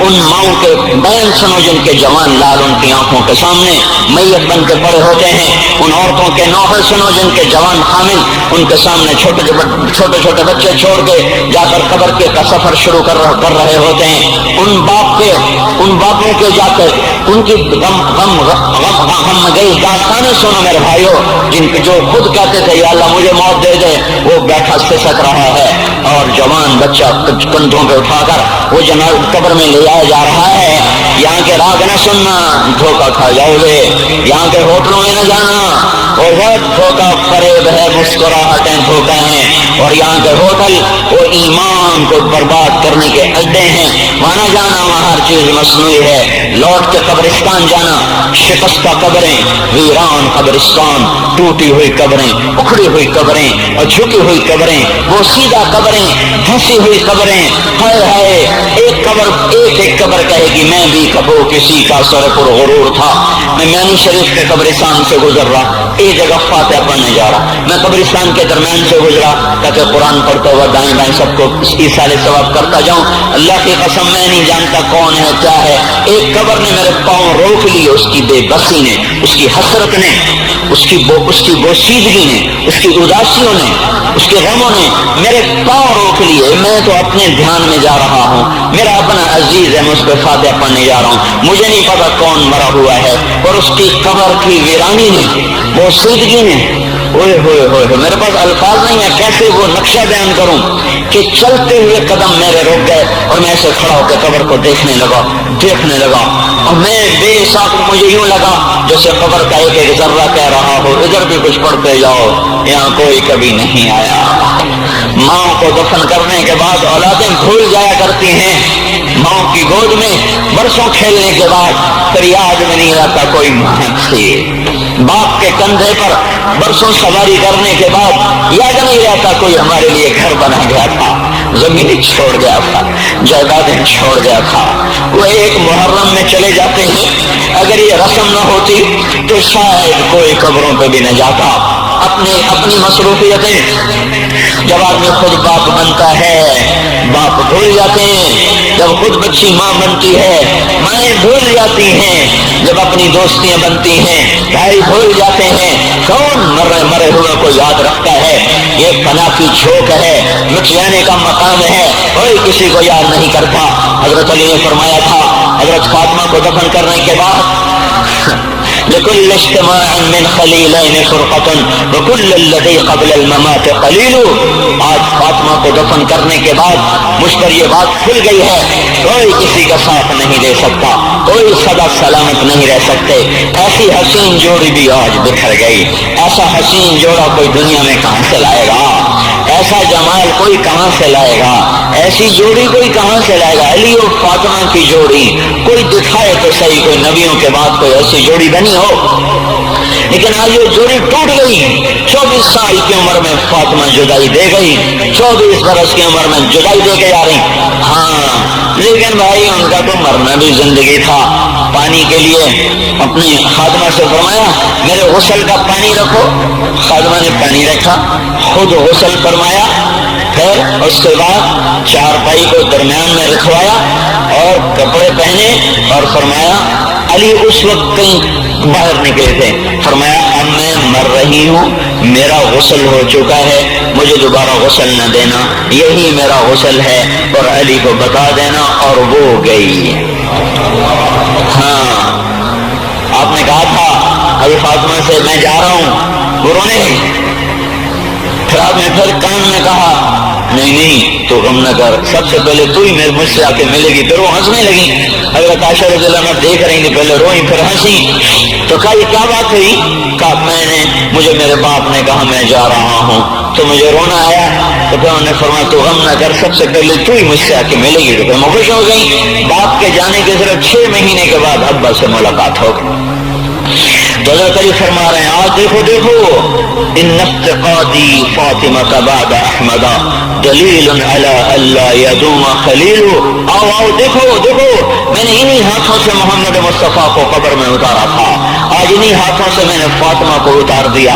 ان ماؤں کے بین سنو جن کے جوان لال ان کی آنکھوں کے سامنے میت بن کے پڑے ہوتے ہیں، ان عورتوں کے نوحے سنو جن کے جوان حامل ان کے سامنے چھوٹے بچے چھوڑ کے جا کر قبر کا سفر شروع کر رہے ہوتے ہیں، ان باپوں کے جا کر ان کی غم گئی داستانیں سنو میرے بھائیو، جو خود کہتے تھے یا اللہ مجھے موت دے دے، وہ بیٹھا سسک رہا ہے اور جوان بچہ کندھوں پہ اٹھا کر وہ جناب قبر میں لے آیا جا رہا ہے۔ یہاں کے راگ نہ سننا، دھوکہ کھا جاؤ گے، یہاں کے ہوٹلوں میں نہ جانا، اور وہ دھوکہ فریب ہے، مسکراہٹیں دھوکہ ہیں، اور یہاں کے ہوٹل وہ ایمان کو برباد کرنے کے اڈے ہیں، وہاں نہ جانا، وہاں ہر چیز مصنوعی ہے۔ لوٹ کے قبرستان جانا، شکستہ قبریں، ویران قبرستان، ٹوٹی ہوئی قبریں، اکھڑی ہوئی قبریں اور جھکی ہوئی قبریں، وہ سیدھا قبریں، دھنسی ہوئی قبریں، ہائے ہائے ایک قبر کہے گی میں بھی کبو کسی کا سر پر غرور تھا، میں میانی شریف کے قبرستان سے گزر رہا، ایک جگہ فاتحہ پڑھنے جا رہا، میں قبرستان کے درمیان سے گزرا تاکہ قرآن پڑھتا ہوا دائیں بائیں سب کو ایصال ثواب کرتا جاؤں، اللہ کی قسم میں نہیں جانتا کون ہے کیا ہے، ایک قبر نے میرے پاؤں روک لیے، اس کی بے بسی نے، اس کی حسرت نے، اس کی بوسیدگی نے، اس کی اداسیوں نے، اس کے غموں نے میرے پاؤں روک لیے، میں تو اپنے دھیان میں جا رہا ہوں، میرا اپنا عزیز ہے، میں اس پہ فاتحہ پڑھنے جا رہا ہوں، مجھے نہیں پتا کون مرا ہوا ہے، اور اس کی قبر کی ویرانی نے، بوسیدگی نے، اوئے ہوئے ہوئے، میرے پاس الفاظ نہیں ہے کیسے وہ نقشہ بیان کروں کہ چلتے ہوئے قدم میرے رک گئے اور میں ایسے کھڑا ہو کے قبر کو دیکھنے لگا اور میں بے ساکھ، مجھے یوں لگا جیسے قبر کا ایک ایک ذرہ کہہ رہا ہو ادھر بھی کچھ پڑھتے جاؤ، یہاں کوئی کبھی نہیں آیا۔ ماں کو دفن کرنے کے بعد اولادیں بھول جایا کرتی ہیں، ماں کی گود میں برسوں کھیلنے کے بعد پھر یاد میں نہیں رہتا کوئی ماں تھی، باپ کے کندھے پر برسوں سواری کرنے کے بعد یاد نہیں رہتا کوئی ہمارے لیے گھر بنا گیا تھا، زمین چھوڑ گیا تھا، جائیدادیں چھوڑ گیا تھا، وہ ایک محرم میں چلے جاتے ہیں، اگر یہ رسم نہ ہوتی تو شاید کوئی قبروں پہ بھی نہ جاتا۔ اپنی مصروفیتیں، جب آدمی خود باپ بنتا ہے باپ بھول جاتے ہیں، جب خود بچی ماں بنتی ہے مائیں بھول جاتی ہیں، جب اپنی دوستیاں بنتی ہیں بھائی بھول جاتے ہیں، کون مرے ہوئے کو یاد رکھتا ہے، یہ فنا کی جھوک ہے، مٹ جانے کا مقام ہے، کوئی کسی کو یاد نہیں کرتا۔ حضرت علی نے فرمایا تھا حضرت فاطمہ کو دفن کرنے کے بعد لكل اجتماع من خليلين فرقة وكل الذي قبل الممات قليل، آج فاطمہ کو دفن کرنے کے بعد مجھ پر یہ بات کھل گئی ہے، کوئی کسی کا ساتھ نہیں دے سکتا، کوئی سدا سلامت نہیں رہ سکتے، ایسی حسین جوڑی بھی آج بکھر گئی، ایسا حسین جوڑا کوئی دنیا میں کہاں سے لائے گا، ایسا جمال کوئی کہاں سے لائے گا، ایسی جوڑی کوئی کہاں سے لائے گا، علی اور فاطمہ کی جوڑی کوئی دکھائے تو صحیح، کوئی نبیوں کے بعد کوئی ایسی جوڑی بنی ہو، لیکن آج یہ جوڑی ٹوٹ گئی۔ 24 سال کی عمر میں فاطمہ جدائی دے گئی، 24 برس کی عمر میں جدائی دے کے جا رہی، ہاں لیکن بھائی ان کا تو مرنا بھی زندگی تھا، پانی کے لیے اپنی خادمہ سے فرمایا میرے غسل کا پانی رکھو، خادمہ نے پانی رکھا، خود غسل فرمایا، پھر اس کے بعد چارپائی کو درمیان میں رکھوایا اور کپڑے پہنے اور فرمایا، علی اس وقت کہیں باہر نکلے تھے، فرمایا اب میں مر رہی ہوں، میرا غسل ہو چکا ہے، مجھے دوبارہ غسل نہ دینا، یہی میرا غسل ہے اور علی کو بتا دینا، اور وہ گئی۔ ہاں آپ نے کہا تھا ابھی فاطمہ سے میں جا رہا ہوں، وہ رونے گئی، پھر آپ نے پھر کان میں کہا نہیں تو غم نہ کر، سب سے پہلے تو ہی مجھ سے آ کے ملے گی، پھر وہ ہنسنے لگی، حضرت عائشہ رضی اللہ عنہا دیکھ رہی تھی، پہلے روئی پھر ہنسی، تو کہا یہ کیا بات ہوئی، کہا مجھے میرے باپ نے کہا میں جا رہا ہوں تو مجھے رونا آیا، تو پھر انہوں نے فرمایا تو غم نہ کر، سب سے پہلے تو ہی مجھ سے آ کے ملے گی، تو پھر میں خوش ہو گئی، باپ کے جانے کے صرف 6 مہینے کے بعد ابا سے ملاقات ہو گئی۔ تو حضرت علی فرما رہے ہیں آج دیکھو ان افتقادی فاطمہ بعد احمد دلیل علی اللہ یدوم خلیل، آؤ دیکھو میں نے انہی ہاتھوں سے محمد مصطفیٰ کو قبر میں اتارا تھا، آج انہی ہاتھوں سے میں نے فاطمہ کو اتار دیا،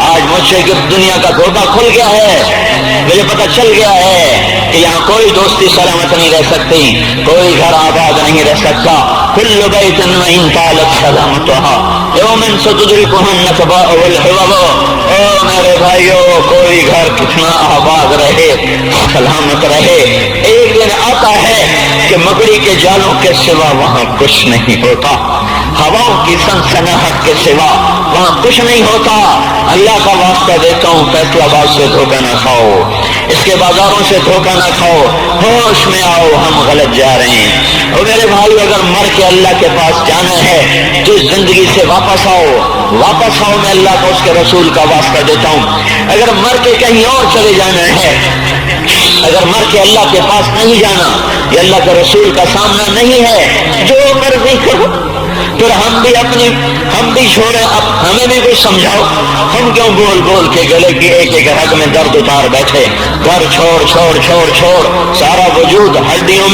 آج مجھ سے کہ دنیا کا دھوکہ کھل گیا ہے، مجھے پتہ چل گیا ہے کہ یہاں کوئی دوستی سلامت نہیں رہ سکتی، کوئی گھر آباد نہیں رہ سکتا، کل بیت وإن طالت سلامتها یوم ستدرکها النکباء والحباب، او میرے بھائیو کوئی گھر کتنا آباد رہے سلامت رہے، ایک دن آتا ہے کہ مکڑی کے جالوں کے سوا وہاں کچھ نہیں ہوتا، ہواؤں کی سنسناہٹ کے سوا وہاں کچھ نہیں ہوتا۔ اللہ کا واسطہ دیتا ہوں فیصلہ آباد سے دھوکہ نہ کھاؤ، اس کے بازاروں سے دھوکہ نہ کھاؤ، ہوش میں آؤ ہم غلط جا رہے ہیں۔ اور میرے بھائی اگر مر کے اللہ کے پاس جانا ہے تو زندگی سے واپس آؤ، میں اللہ کو اس کے رسول کا واسطہ دیتا ہوں۔ اگر مر کے کہیں اور چلے جانا ہے، اگر مر کے اللہ کے پاس نہیں جانا یا اللہ کے رسول کا سامنا نہیں ہے، جو مرضی کرو، پھر ہم بھی چھوڑیں، اب ہمیں بھی کچھ سمجھاؤ، ہم کیوں گول گول کے گلے کی ایک ایک رگ میں درد اتار بیٹھے، گھر چھوڑ چھوڑ چھوڑ چھوڑ، سارا وجود ہڈیوں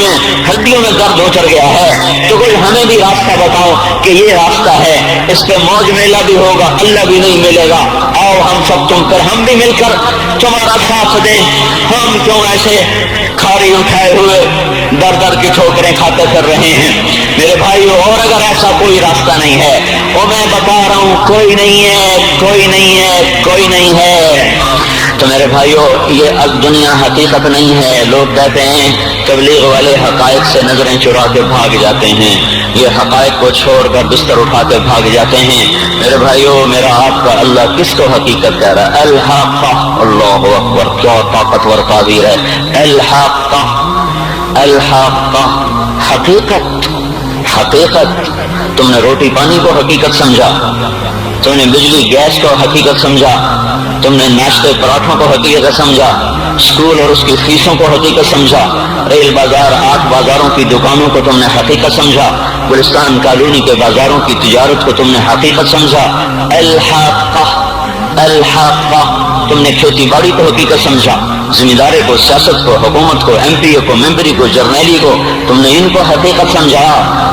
میں درد اتر گیا ہے، تو کوئی ہمیں بھی راستہ بتاؤ کہ یہ راستہ ہے، اس پہ موج میلہ بھی ہوگا، اللہ بھی نہیں ملے گا، آؤ ہم سب ہم بھی مل کر تمہارا ساتھ دیں، ہم کیوں ایسے کھاری اٹھائے ہوئے در در کی ٹھوکریں کھاتے پھر رہے ہیں۔ میرے بھائیو، اور اگر ایسا کوئی راستہ نہیں ہے، وہ میں بتا رہا ہوں کوئی نہیں ہے، کوئی نہیں ہے، کوئی نہیں ہے، تو میرے بھائیو یہ اب دنیا حقیقت نہیں ہے۔ لوگ کہتے ہیں تبلیغ والے حقائق سے نظریں چرا کے بھاگ جاتے ہیں، یہ حقائق کو چھوڑ کر بستر اٹھا کے بھاگ جاتے ہیں۔ میرے بھائیو، میرا آپ کا اللہ کس کو حقیقت کہہ رہا ہے؟ الحاقہ، اللہ اکبر، کیا طاقتور تعبیر ہے، الحاقہ، الحاقہ، حقیقت، حقیقت۔ تم نے روٹی پانی کو حقیقت سمجھا، تم نے بجلی گیس کو حقیقت سمجھا، تم نے ناشتے پراٹھوں کو حقیقت سمجھا، اسکول اور اس کی فیسوں کو حقیقت سمجھا، ریل بازار، 8 بازاروں کی دکانوں کو تم نے حقیقت سمجھا، گلستان کالونی کے بازاروں کی تجارت کو تم نے حقیقت سمجھا۔ الحاقہ، الحاقہ، تم نے کھیتی باڑی کو حقیقت سمجھا، زمینداری کو، سیاست کو، حکومت کو، ایم پی کو، ممبری کو، جرنیلی کو، تم نے ان کو حقیقت سمجھا۔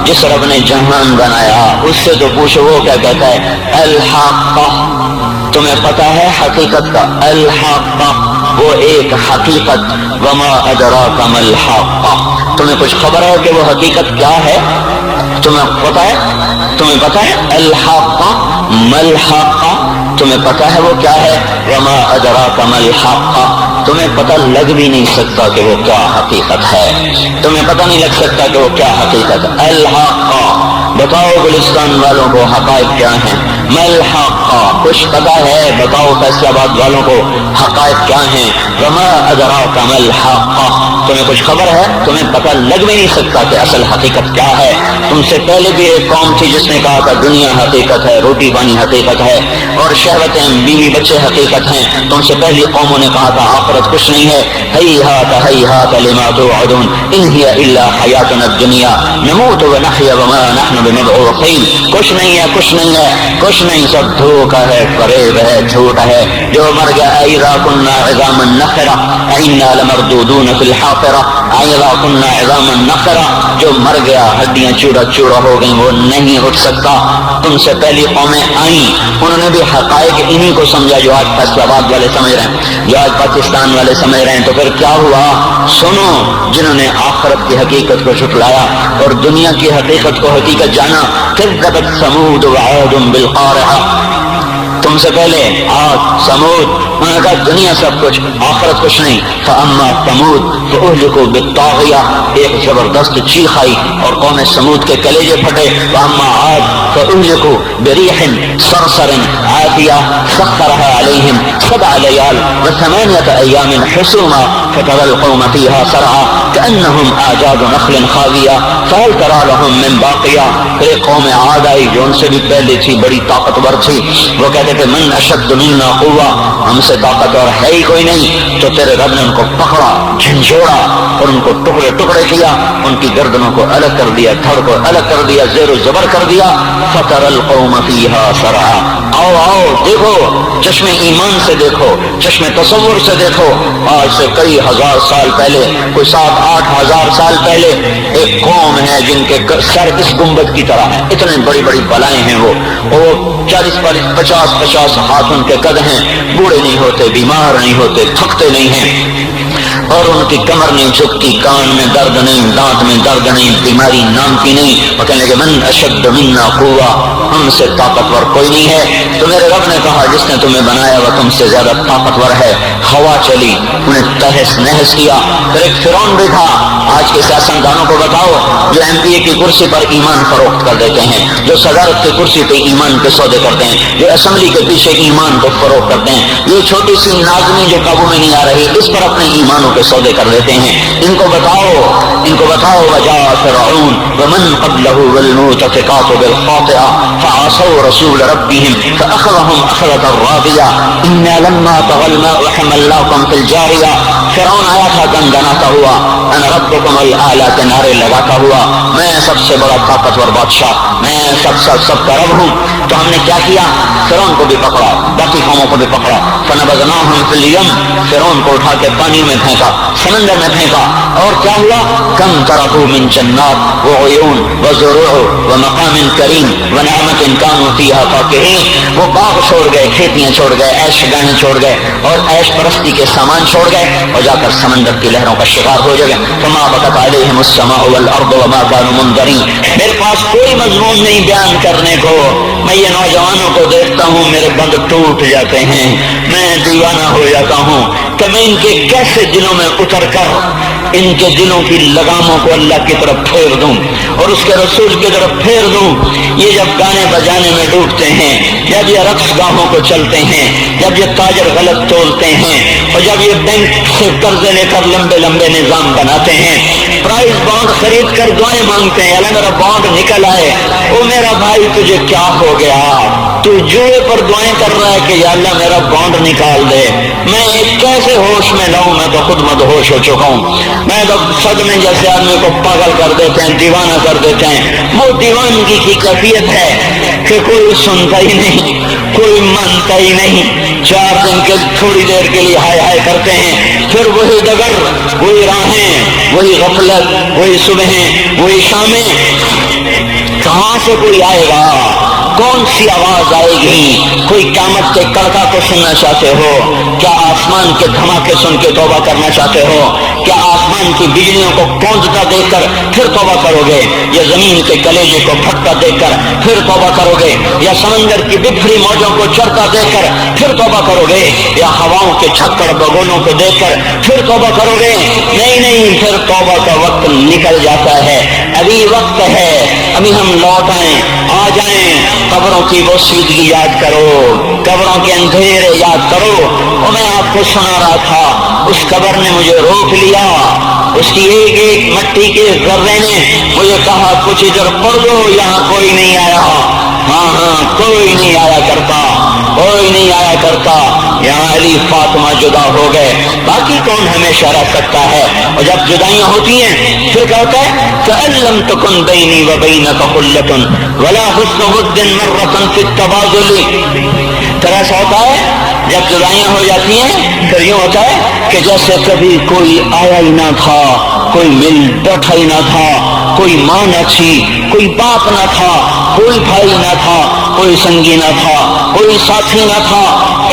جس رب نے جہان بنایا اس سے تو پوچھو وہ کیا کہتا ہے؟ الحاقہ، تمہیں پتا ہے حقیقت کا؟ الحاقہ، وہ ایک حقیقت، وما ادراک ما الحاقہ، تمہیں کچھ خبر ہے کہ وہ حقیقت کیا ہے؟ تمہیں پتا ہے؟ تمہیں پتا ہے الحاقہ ما الحاقہ؟ تمہیں پتا ہے وہ کیا ہے؟ وما ادراک ما الحاقہ، تمہیں پتہ لگ بھی نہیں سکتا کہ وہ کیا حقیقت ہے، تمہیں پتہ نہیں لگ سکتا کہ وہ کیا حقیقت ہے۔ الحاقہ، بتاؤ گلستان والوں کو حقائق کیا ہیں؟ ما الحاقہ، کچھ پتہ ہے؟ بتاؤ فیصلہ آباد والوں کو حقائق کیا ہیں؟ وما ادراک ما الحاقہ، تمہیں کچھ خبر ہے؟ تمہیں پتہ لگ بھی نہیں سکتا کہ اصل حقیقت کیا ہے۔ تم سے پہلے بھی ایک قوم تھی جس نے کہا تھا دنیا حقیقت ہے، روٹی پانی حقیقت ہے، اور شہوتیں، بیوی بچے حقیقت ہیں۔ تم سے پہلی قوموں نے کہا تھا آخرت کچھ نہیں ہے، ہیہات لما توعدون ان ہی الا حیاتنا الدنیا نموت ونحیا وما نحن بمبعوثین، کچھ نہیں ہے، کچھ نہیں ہے، کچھ نہیں، سب دھوکہ ہے، فریب ہے، جھوٹ ہے۔ جو مر گیا اذا كنا عظاما نخرا انا لمردودون في الحافرہ، اذا كنا عظاما نخرا، جو مر گیا ہڈیاں چورا چورا ہو گئیں، وہ نہیں اٹھ سکتا۔ تم سے پہلی قومیں آئیں، انہوں نے بھی حقائق انہی کو سمجھا جو آج فیصلہ آباد والے سمجھ رہے ہیں، جو آج پاکستان والے سمجھ رہے ہیں۔ تو پھر کیا ہوا؟ سنو، جنہوں نے آخرت کی حقیقت کو جھٹلایا اور دنیا کی حقیقت کو حقیقت جانا، کذبت ثمود وعاد بالقارعہ، تم سے پہلے عاد، ثمود، انہوں نے کہا دنیا سب کچھ، آخرت کچھ نہیں۔ فاما ثمود فاہلکوا بالطاغیہ، ایک زبردست چیخ آئی اور قوم ثمود کے کلیجے پھٹے۔ واما عاد فاہلکوا بریح صرصر عاتیہ سخرها علیہم 7 لیال و8 ایام حسوما فترى القوم فيها صرعا كأنهم اعجاز نخل خاویہ فهل ترى لهم من باقیہ۔ پھر ایک قوم عاد آئی جو ان سے بھی پہلے تھی، بڑی طاقتور تھی، وہ کہتے کہ من اشد منا قوہ، ہم سے طاقتور ہے ہی کوئی نہیں۔ تو تیرے رب نے ان کو پکڑا، جھنجھوڑا اور ان کو ٹکڑے ٹکڑے کیا، ان کی گردنوں کو الگ کر دیا، دھڑ کو الگ کر دیا، زیر و زبر کر دیا۔ فترى القوم فيها صرعا، آؤ آؤ دیکھو، چشم ایمان سے دیکھو، چشم تصور سے دیکھو، آج سے کئی ہزار سال پہلے، کوئی 7-8 ہزار سال پہلے ایک قوم ہے جن کے سر اس گنبد کی طرح ہیں، اتنے بڑی بڑی بلائیں ہیں، وہ 40-50 ہاتھ ان کے قد ہیں، بوڑھے نہیں ہوتے، بیمار نہیں ہوتے، تھکتے نہیں ہیں، اور ان کی کمر نہیں جھکتی، کان میں درد نہیں، دانت میں درد نہیں، بیماری نام کی نہیں۔ وہ کہنے کہ من اشد منا قوہ، ہم سے طاقتور کوئی نہیں ہے۔ تو میرے رب نے کہا جس نے تمہیں بنایا وہ تم سے زیادہ طاقتور ہے۔ ہوا چلی، انہیں تہس نہس کیا۔ پھر ایک فرعون بھی تھا۔ آج کے سیاستدانوں کو بتاؤ جو ایم پی اے کی کرسی پر ایمان فروخت کر دیتے ہیں، جو صدارت کی کرسی پہ ایمان کے سودے کرتے ہیں، جو اسمبلی کے پیچھے ایمان کو فروخت کرتے ہیں، یہ چھوٹی سی نازنی جو قابو میں نہیں آ رہی، اس پر اپنے ایمانوں کے سودے کر دیتے ہیں۔ ان کو بتاؤ وجاء فرعون ومن قبله والمؤتفقات بالخاطئة فعصوا رسول ربهم فأخذهم أخذة رابية إنا لما طغى الماء حملناكم في الجارية۔ فرعون آیا تھا گنگناتا ہوا، انا ربکم الأعلی کے نعرے لگاتا ہوا، میں سب سے بڑا طاقتور بادشاہ، میں سب کا رب ہوں۔ تو ہم نے کیا کیا؟ فرعون کو بھی پکڑا، باقی قوموں کو بھی پکڑا۔ فنبذناہم فی الیم، فرعون کو اٹھا کے پانی میں پھینکا، سمندر میں پھینکا، اور کیا ہوا؟ کم ترکوا من جنات وعیون وزروع ومقام کریم ونعمت کانوا فیہا فاکہین، وہ باغ چھوڑ گئے، کھیتیاں چھوڑ گئے، عیش گاہیں چھوڑ گئے اور عیش پرستی کے سامان چھوڑ گئے اور جا کر سمندر کی لہروں کا شکار ہو گئے۔ فما بکت علیہم السماء والارض وما كانوا منظرین۔ میرے پاس کوئی مضمون نہیں بیان کرنے کو، میں یہ نوجوانوں کو دیکھتا ہوں میرے بند ٹوٹ جاتے ہیں، میں دیوانہ ہو جاتا ہوں کہ میں ان کے کیسے دلوں میں اتر کر ان کے دلوں کی لگاموں کو اللہ کی طرف پھیر دوں اور اس کے رسول کی طرف پھیر دوں۔ یہ جب گانے بجانے میں ڈوبتے ہیں، جب یہ رقص گاہوں کو چلتے ہیں، جب یہ تاجر غلط تولتے ہیں اور جب یہ بینک سے قرضے لے کر لمبے لمبے نظام بناتے ہیں، پرائز بانڈ خرید کر دعائیں مانگتے ہیں اللہ میرا بانڈ نکل آئے، او میرا بھائی تجھے کیا ہو گیا؟ تو جوئے پر دعائیں کر رہا ہے کہ یا اللہ میرا بانڈ نکال دے، میں کیسے ہوش میں لاؤں؟ میں تو خود مدہوش ہو چکا ہوں۔ میں تو صدمے جیسے آدمی کو پاگل کر دیتے ہیں، دیوانہ کر دیتے ہیں۔ وہ دیوانگی کی کیفیت ہے کہ کوئی سنتا ہی نہیں، کوئی مانتا ہی نہیں، 4 دن کے تھوڑی دیر کے لیے ہائے ہائے کرتے ہیں، پھر وہی ڈگر، وہی راہیں، وہی غفلت، وہی صبحیں، وہی شامیں۔ کہاں سے کوئی آئے گا؟ کون سی آواز آئے گی؟ کوئی قیامت کے کڑکا کو سننا چاہتے ہو؟ کیا آسمان کے دھماکے سن کے توبہ کرنا چاہتے ہو؟ کیا آسمان کی بجلیوں کو گونجتا دیکھ کر پھر توبہ کرو گے؟ یا زمین کے کلیجے کو پھٹتا دیکھ کر پھر توبہ کرو گے؟ یا سمندر کی بکھری موجوں کو چڑھتا دیکھ کر پھر توبہ کرو گے؟ یا ہواؤں کے چھکڑ بگولوں کو دیکھ کر پھر توبہ کرو گے؟ نہیں، پھر توبہ کا وقت نکل جاتا ہے، ابھی وقت ہے، ابھی ہم لوٹ آئیں، آ جائیں۔ قبروں کی وہ سیدھی یاد کرو، قبروں کے اندھیرے یاد کرو۔ اور میں آپ کو سنا رہا تھا، اس قبر نے مجھے روک لیا، اس کی ایک ایک مٹی کے ذرے نے مجھے کہا کچھ ادھر پڑھ دو، یہاں کوئی نہیں آیا۔ ہاں کوئی نہیں آیا کرتا، کوئی نہیں آیا کرتا۔ یہاں علی فاطمہ جدا ہو گئے، باقی کون ہمیشہ رہ سکتا ہے؟ اور جب جدائیاں ہوتی ہیں پھر کیا ہوتا ہے؟ كأن لم تكن بيني وبينك خلة ولا حسن ود مرة في التبادل۔ پھر ایسا ہوتا ہے جب جدائیاں ہو جاتی ہیں پھر یوں ہوتا ہے کہ جیسے کبھی کوئی آیا ہی نہ تھا، کوئی مل بیٹھا ہی نہ تھا، کوئی ماں نہ تھی، کوئی باپ نہ تھا، کوئی بھائی نہ تھا، کوئی سنگی نہ تھا، کوئی ساتھی نہ تھا۔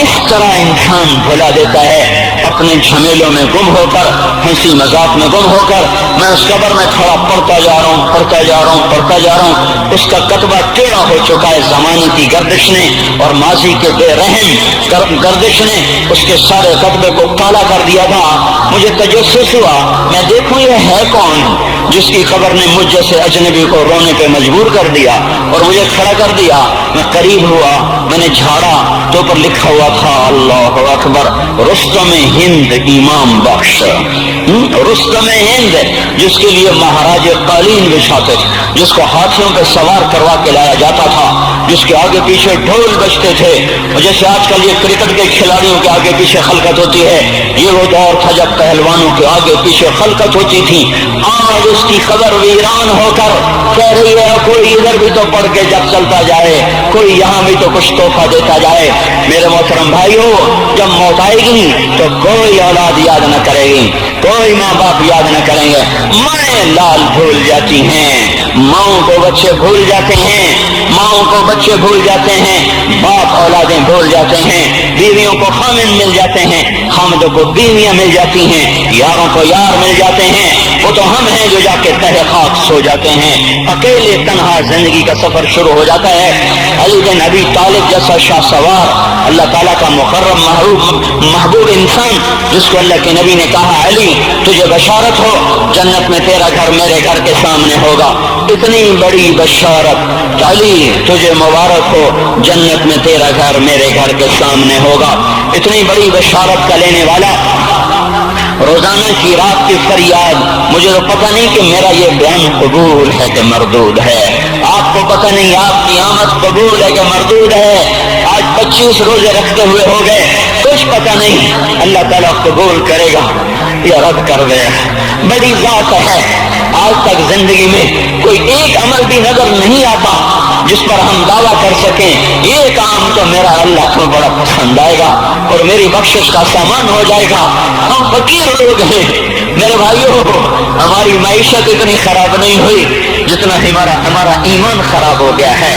اس طرح انسان بھلا دیتا ہے اپنے جھمیلوں میں گم ہو کر، ہنسی مذاق میں گم ہو کر۔ میں اس قبر میں کھڑا پڑھتا جا رہا ہوں، پڑھتا جا رہا ہوں، پڑھتا جا رہا ہوں۔ اس کا کتبہ ٹیڑھا ہو چکا ہے زمانے کی گردش نے اور ماضی کے بے رحم گردش نے اس کے سارے کتبے کو کالا کر دیا تھا۔ مجھے تجسس ہوا، میں دیکھوں یہ ہے کون جس کی خبر نے مجھ جیسے اجنبی کو رونے پہ مجبور کر دیا اور مجھے کھڑا کر دیا۔ میں قریب ہوا، میں نے جھاڑا تو پر لکھا ہوا تھا اللہ اکبر، رستم ہند امام بخش۔ رستم ہند جس کے لیے مہاراج قالین بچھاتے تھے، جس کو ہاتھیوں پہ سوار کروا کے لایا جاتا تھا، جس کے آگے پیچھے ڈھول بجتے تھے، اور جیسے آج کل یہ کرکٹ کے کھلاڑیوں کے آگے پیچھے خلقت ہوتی ہے، یہ وہ دور تھا جب پہلوانوں کے آگے پیچھے خلقت ہوتی تھی۔ آج اس کی خبر ویران ہو کر کہہ رہی ہے کوئی ادھر بھی تو پڑھ کے جب چلتا جائے، کوئی یہاں بھی تو کچھ تحفہ دیتا جائے۔ میرے محترم بھائیو، جب موت آئے گی تو کوئی اولاد یاد نہ کرے گی، کوئی ماں باپ یاد نہ کریں گے، مائیں لال بھول جاتی ہیں، ماؤں کو بچے بھول جاتے ہیں، ماؤں کو بچے بھول جاتے ہیں، باپ اولادیں بھول جاتے ہیں، بیویوں کو خامن مل جاتے ہیں، خامدوں کو بیویاں مل جاتی ہیں، یاروں کو یار مل جاتے ہیں۔ وہ تو ہم ہیں جو جا کے تہہ خاک سو جاتے ہیں، اکیلے تنہا زندگی کا سفر شروع ہو جاتا ہے۔ علی بن ابی طالب جیسا شاہ سوار، اللہ تعالیٰ کا مقرب محبوب انسان، جس کو اللہ کے نبی نے کہا علی تجھے بشارت ہو، جنت میں تیرا گھر میرے گھر کے سامنے ہوگا۔ اتنی بڑی بشارت، علی تجھے مبارک ہو، جنت میں تیرا گھر میرے گھر کے سامنے ہوگا۔ اتنی بڑی بشارت کا لینے والا، روزانہ کی رات کی فریاد، مجھے تو پتہ نہیں کہ میرا یہ بیان قبول ہے کہ مردود ہے، آپ کو پتہ نہیں آپ کی آمد قبول ہے کہ مردود ہے۔ آج 25 روزے رکھتے ہوئے ہو گئے، کچھ پتہ نہیں، اللہ تعالیٰ قبول کرے گا یا رد کر دے گا۔ بڑی ذات ہے، آج تک زندگی میں کوئی ایک عمل بھی نظر نہیں آتا جس پر ہم دعویٰ کر سکیں یہ کام تو میرا اللہ کو بڑا پسند آئے گا اور میری بخشش کا سامان ہو جائے گا۔ ہم فقیر لوگ ہیں میرے بھائیوں، ہماری معیشت اتنی خراب نہیں ہوئی جتنا ہمارا ایمان خراب ہو گیا ہے۔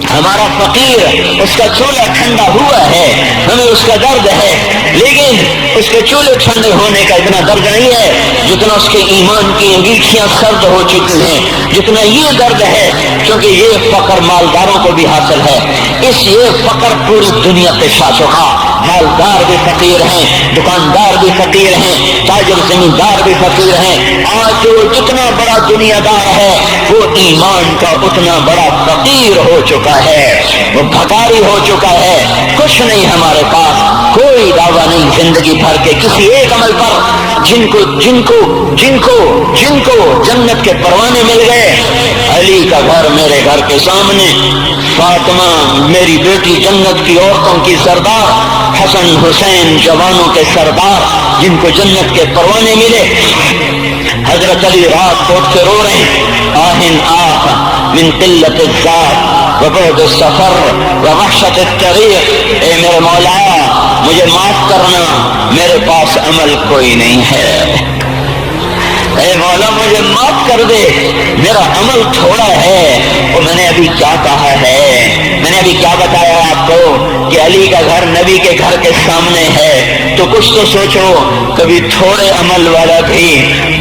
ہمارا فقیر اس کا چولہا ٹھنڈا ہوا ہے، ہمیں اس کا درد ہے، لیکن اس کے چولہے ٹھنڈے ہونے کا اتنا درد نہیں ہے جتنا اس کے ایمان کی انگیٹھیاں سرد ہو چکی ہیں، جتنا یہ درد ہے، کیونکہ یہ فقر مالداروں کو بھی حاصل ہے۔ یہ فقر پوری دنیا پہ چھا چکا، مالدار بھی فقیر ہیں، دکاندار بھی فقیر ہیں، تاجر زمیندار بھی فقیر ہیں۔ آج جو جتنا بڑا دنیا دار ہے وہ ایمان کا اتنا بڑا فقیر ہو چکا ہے، وہ بھکاری ہو چکا ہے۔ کچھ نہیں ہمارے پاس، کوئی دعویٰ نہیں زندگی بھر کے کسی ایک عمل پر جن کو جنت کے پروانے مل گئے۔ علی کا گھر میرے گھر کے سامنے، فاطمہ میری بیٹی جنت کی عورتوں کی سردار، حسن حسین جوانوں کے سردار جن کو جنت کے پروانے ملے۔ حضرت علی رات کو اٹھ کے رو رہے ہیں، آہن آہ من قلت الذات وبعد السفر ووحشت الطریق، اے میرے مولا مجھے معاف کرنا، میرے پاس عمل کوئی نہیں ہے، اے مولا مجھے معاف کر دے، میرا عمل تھوڑا ہے۔ اور میں نے ابھی کیا کہا ہے، میں نے ابھی کیا بتایا آپ کو کہ علی کا گھر نبی کے گھر کے سامنے ہے، تو کچھ تو سوچو، کبھی تھوڑے عمل والا بھی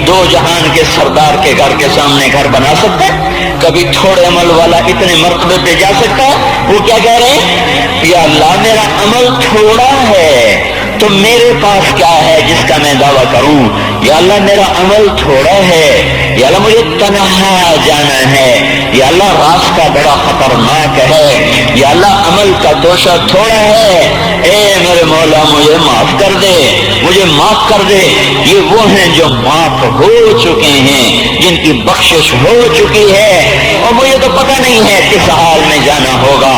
دو جہان کے سردار کے گھر کے سامنے گھر بنا سکتا ہے؟ کبھی تھوڑے عمل والا اتنے مرتبے پہ جا سکتا ہے؟ وہ کیا کہہ رہے ہیں، یا اللہ میرا عمل تھوڑا ہے تو میرے پاس کیا ہے جس کا میں دعویٰ کروں؟ یا اللہ میرا عمل تھوڑا ہے، یا اللہ مجھے تنہا جانا ہے، یا اللہ راستہ بڑا خطرناک ہے، یا اللہ عمل کا توشہ تھوڑا ہے، اے میرے مولا مجھے معاف کر دے، مجھے معاف کر دے۔ یہ وہ ہیں جو معاف ہو چکے ہیں، جن کی بخشش ہو چکی ہے، اور مجھے تو پتہ نہیں ہے کس حال میں جانا ہوگا،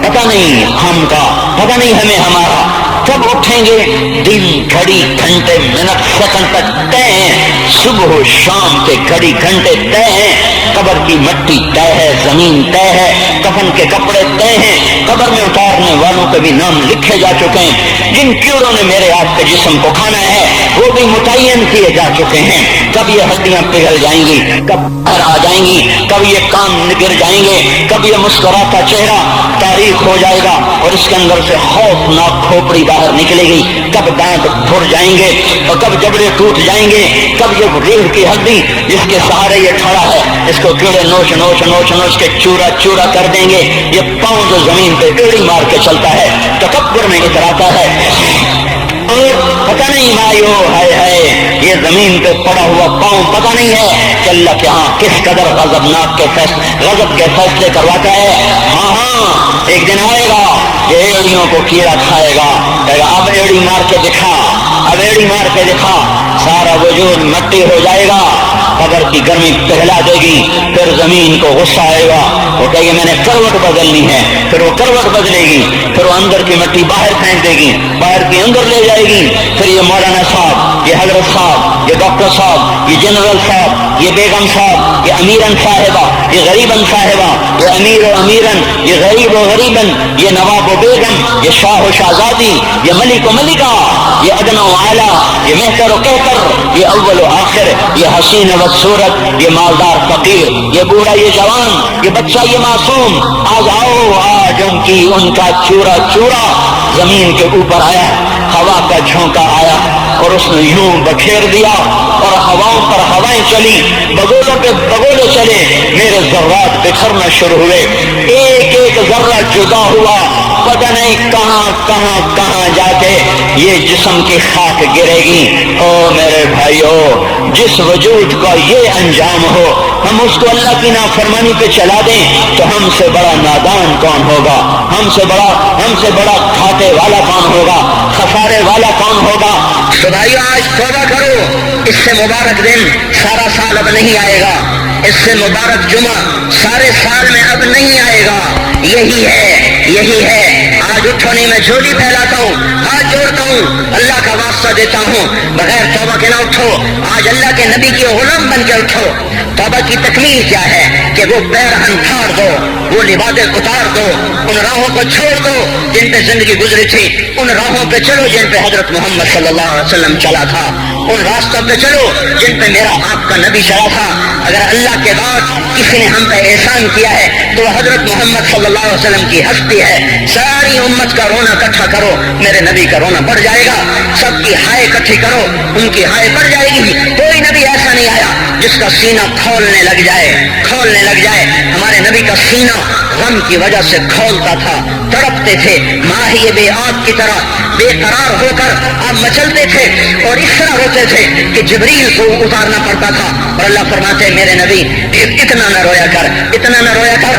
پتہ نہیں ہم کا، پتہ نہیں ہمیں ہمارا کب اٹھیں گے، دن گھڑی گھنٹے منٹ سیکنڈ تک طے ہیں، صبح و شام کے گھڑی گھنٹے طے ہیں، قبر کی مٹی طے ہے، زمین طے ہے، کفن کے کپڑے طے ہیں، قبر میں اتارنے والوں کے بھی نام لکھے جا چکے ہیں، جن کیڑوں نے میرے آپ کے جسم کو کھانا ہے وہ بھی متعین کیے جا چکے ہیں، کب یہ ہڈیاں پگھل جائیں گی، کب باہر آ جائیں گی، کب یہ کان گر جائیں گے، کب یہ مسکراتا چہرہ تاریخ ہو جائے گا اور اس کے اندر سے خوفناک کھوپڑی باہر نکلے گی، کب دانت پھڑ جائیں گے اور کب جبڑے ٹوٹ جائیں گے، کب یہ ریڑھ کی ہڈی جس کے سہارے یہ کھڑا ہے اس کو کیڑے نوچ نوچ نوچ نوچ کے چورا چورا کر دیں گے، یہ پاؤں جو زمین پہ ایڑی مار کے چلتا ہے تکبر میں اتراتا ہے، اور پتہ نہیں بھائیو ہے یہ زمین پہ پڑا ہوا پاؤں پتہ نہیں ہے کہ اللہ کے ہاں کس قدر غضب کے فیصلے کرواتا ہے۔ ہاں ایک دن آئے گا کہ ایڑیوں کو کیڑا کھائے گا، کہے گا اب ایڑی مار کے دکھا، اب ایڑی مار کے دکھا، سارا وجود مٹی ہو جائے گا، قبر کی گرمی پگھلا دے گی، پھر زمین کو غصہ آئے گا، وہ کہے گی میں نے کروٹ بدلنی ہے، پھر وہ کروٹ بدلے گی، پھر وہ اندر کی مٹی باہر پھینک دے گی، باہر کی اندر لے جائے گی، پھر یہ مولانا صاحب، یہ حضرت صاحب، یہ ڈاکٹر صاحب، یہ جنرل صاحب، یہ بیگم صاحب، یہ امیرن صاحبہ، یہ غریبن صاحبہ، یہ امیر و امیرن، یہ غریب و غریبن، یہ نواب و بیگم، یہ شاہ و شہزادی، یہ ملک و ملکہ، یہ ادنا و اعلیٰ، یہ مہتر و کہتر، یہ اول و آخر، یہ حسین و صورت، یہ مالدار فقیر، یہ بوڑھا یہ جوان، یہ بچہ یہ معصوم، آج آؤ، آج ان کا چورا چورا زمین کے اوپر آیا، ہوا کا جھونکا آیا اور اس نے یوں بکھیر دیا اور ہواؤں پر ہوائیں چلی، بگولوں پہ بگولے چلے، میرے ذرات بکھرنا شروع ہوئے، ایک ایک ذرہ جدا ہوا، پتہ نہیں کہاں کہاں کہاں جا کے یہ جسم کی خاک گرے گی۔ او میرے بھائیو، جس وجود کا یہ انجام ہو، ہم اس کو اللہ کی نافرمانی پہ چلا دیں تو ہم سے بڑا نادان کون ہوگا، ہم سے بڑا گھاٹے والا کون ہوگا، خسارے والا کون ہوگا۔ تو بھائیو آج توبہ کرو، اس سے مبارک دن سارا سال اب نہیں آئے گا، اس سے مبارک جمعہ سارے سال میں اب نہیں آئے گا، یہی ہے یہی ہے. آج اٹھو نہیں میں جھولی پھیلاتا ہوں, ہاتھ جوڑتا ہوں, اللہ کا واسطہ دیتا ہوں, بغیر توبہ کے نہ اٹھو. آج اللہ کے نبی کے غلام بن کے اٹھو. توبہ کی تکمیل کیا ہے کہ وہ پیرہن پھاڑ دو, وہ لباسیں اتار دو, ان راہوں کو چھوڑ دو جن پہ زندگی گزری تھی, ان راہوں پہ چلو جن پہ حضرت محمد صلی اللہ علیہ وسلم چلا تھا, ان راستوں پہ چلو جن پہ میرا آپ کا نبی چلا تھا. اگر اللہ کے بعد کسی نے ہم پہ احسان کیا ہے تو حضرت محمد صلی اللہ علیہ وسلم کی ہستی ہے. ساری امت کا رونا اکٹھا کرو, میرے نبی کا رونا بڑھ جائے گا. سب کی ہائے اکٹھی کرو, ان کی ہائے بڑھ جائے گی. کوئی نبی ایسا نہیں آیا جس کا سینہ کھولنے لگ جائے. ہمارے نبی کا سینہ غم کی وجہ سے کھولتا تھا, تڑپتے تھے, ماہی بے آگ کی طرح بے قرار ہو کر آپ مچلتے تھے, اور اس طرح ہوتے تھے کہ جبریل کو اتارنا پڑتا تھا. اور اللہ فرماتے میرے نبی اتنا نہ رویا کر, اتنا نہ رویا کر.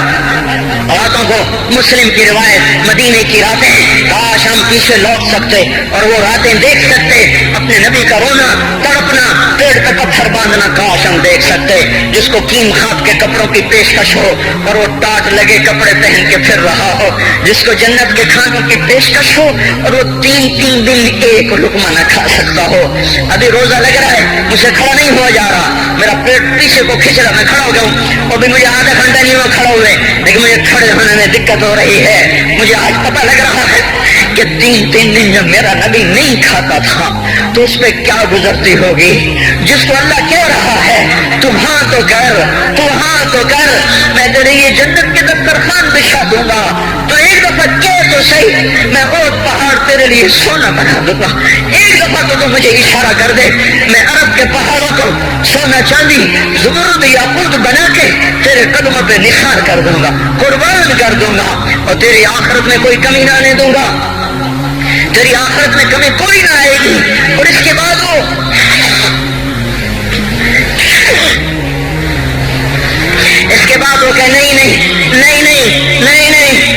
راتوں کو مسلم کی روایت, مدینے کی راتیں, کاش ہم پیچھے لوٹ سکتے اور وہ راتیں دیکھ سکتے. اپنے نبی کا رونا, تڑپنا, پیڑ پہ پتھر باندھنا کاش ہم دیکھ سکتے. جس کو کیم خواب کے کپڑوں کی پیشکش ہو اور وہ ٹاٹ لگے کپڑے پہن کے پھر رہا ہو, جس کو جنت کے کھانوں کی پیشکش ہو اور وہ 3 دن ایک لقمہ نہ کھا سکتا ہو. ابھی روزہ لگ رہا ہے, مجھے کھڑا نہیں ہوا جا رہا, میرا پیٹ پیچھے کو کھینچ رہا, میں کھڑا ہو گیا ہوں, اور بھی مجھے آدھا گھنٹہ نہیں ہوا کھڑا ہوئے, لیکن مجھے کھڑے ہونے میں دقت ہو رہی ہے. مجھے آج پتہ لگ رہا ہے کہ 3 دن جب میرا نبی نہیں کھاتا تھا تو اس پہ کیا گزرتی ہوگی. جس کو اللہ کہہ رہا ہے تم ہاں تو کر, تو ہاں تو کر, میں تیرے یہ جنت کے دسترخوان بچھا دوں گا, تو ایک دفعہ کہہ تو صحیح, میں اور پہاڑ تیرے لیے سونا بنا دوں گا. ایک دفعہ تو مجھے اشارہ کر دے, میں عرب کے پہاڑوں کو سونا چاندی زمرد یاقوت بنا کے تیرے قدموں پہ نثار کر دوں گا, قربان کر دوں گا, اور تیری آخرت میں کوئی کمی نہ آنے دوں گا. تیری آخرت میں کمی کوئی نہ آئے گی. اور اس کے بعد وہ کہ نہیں,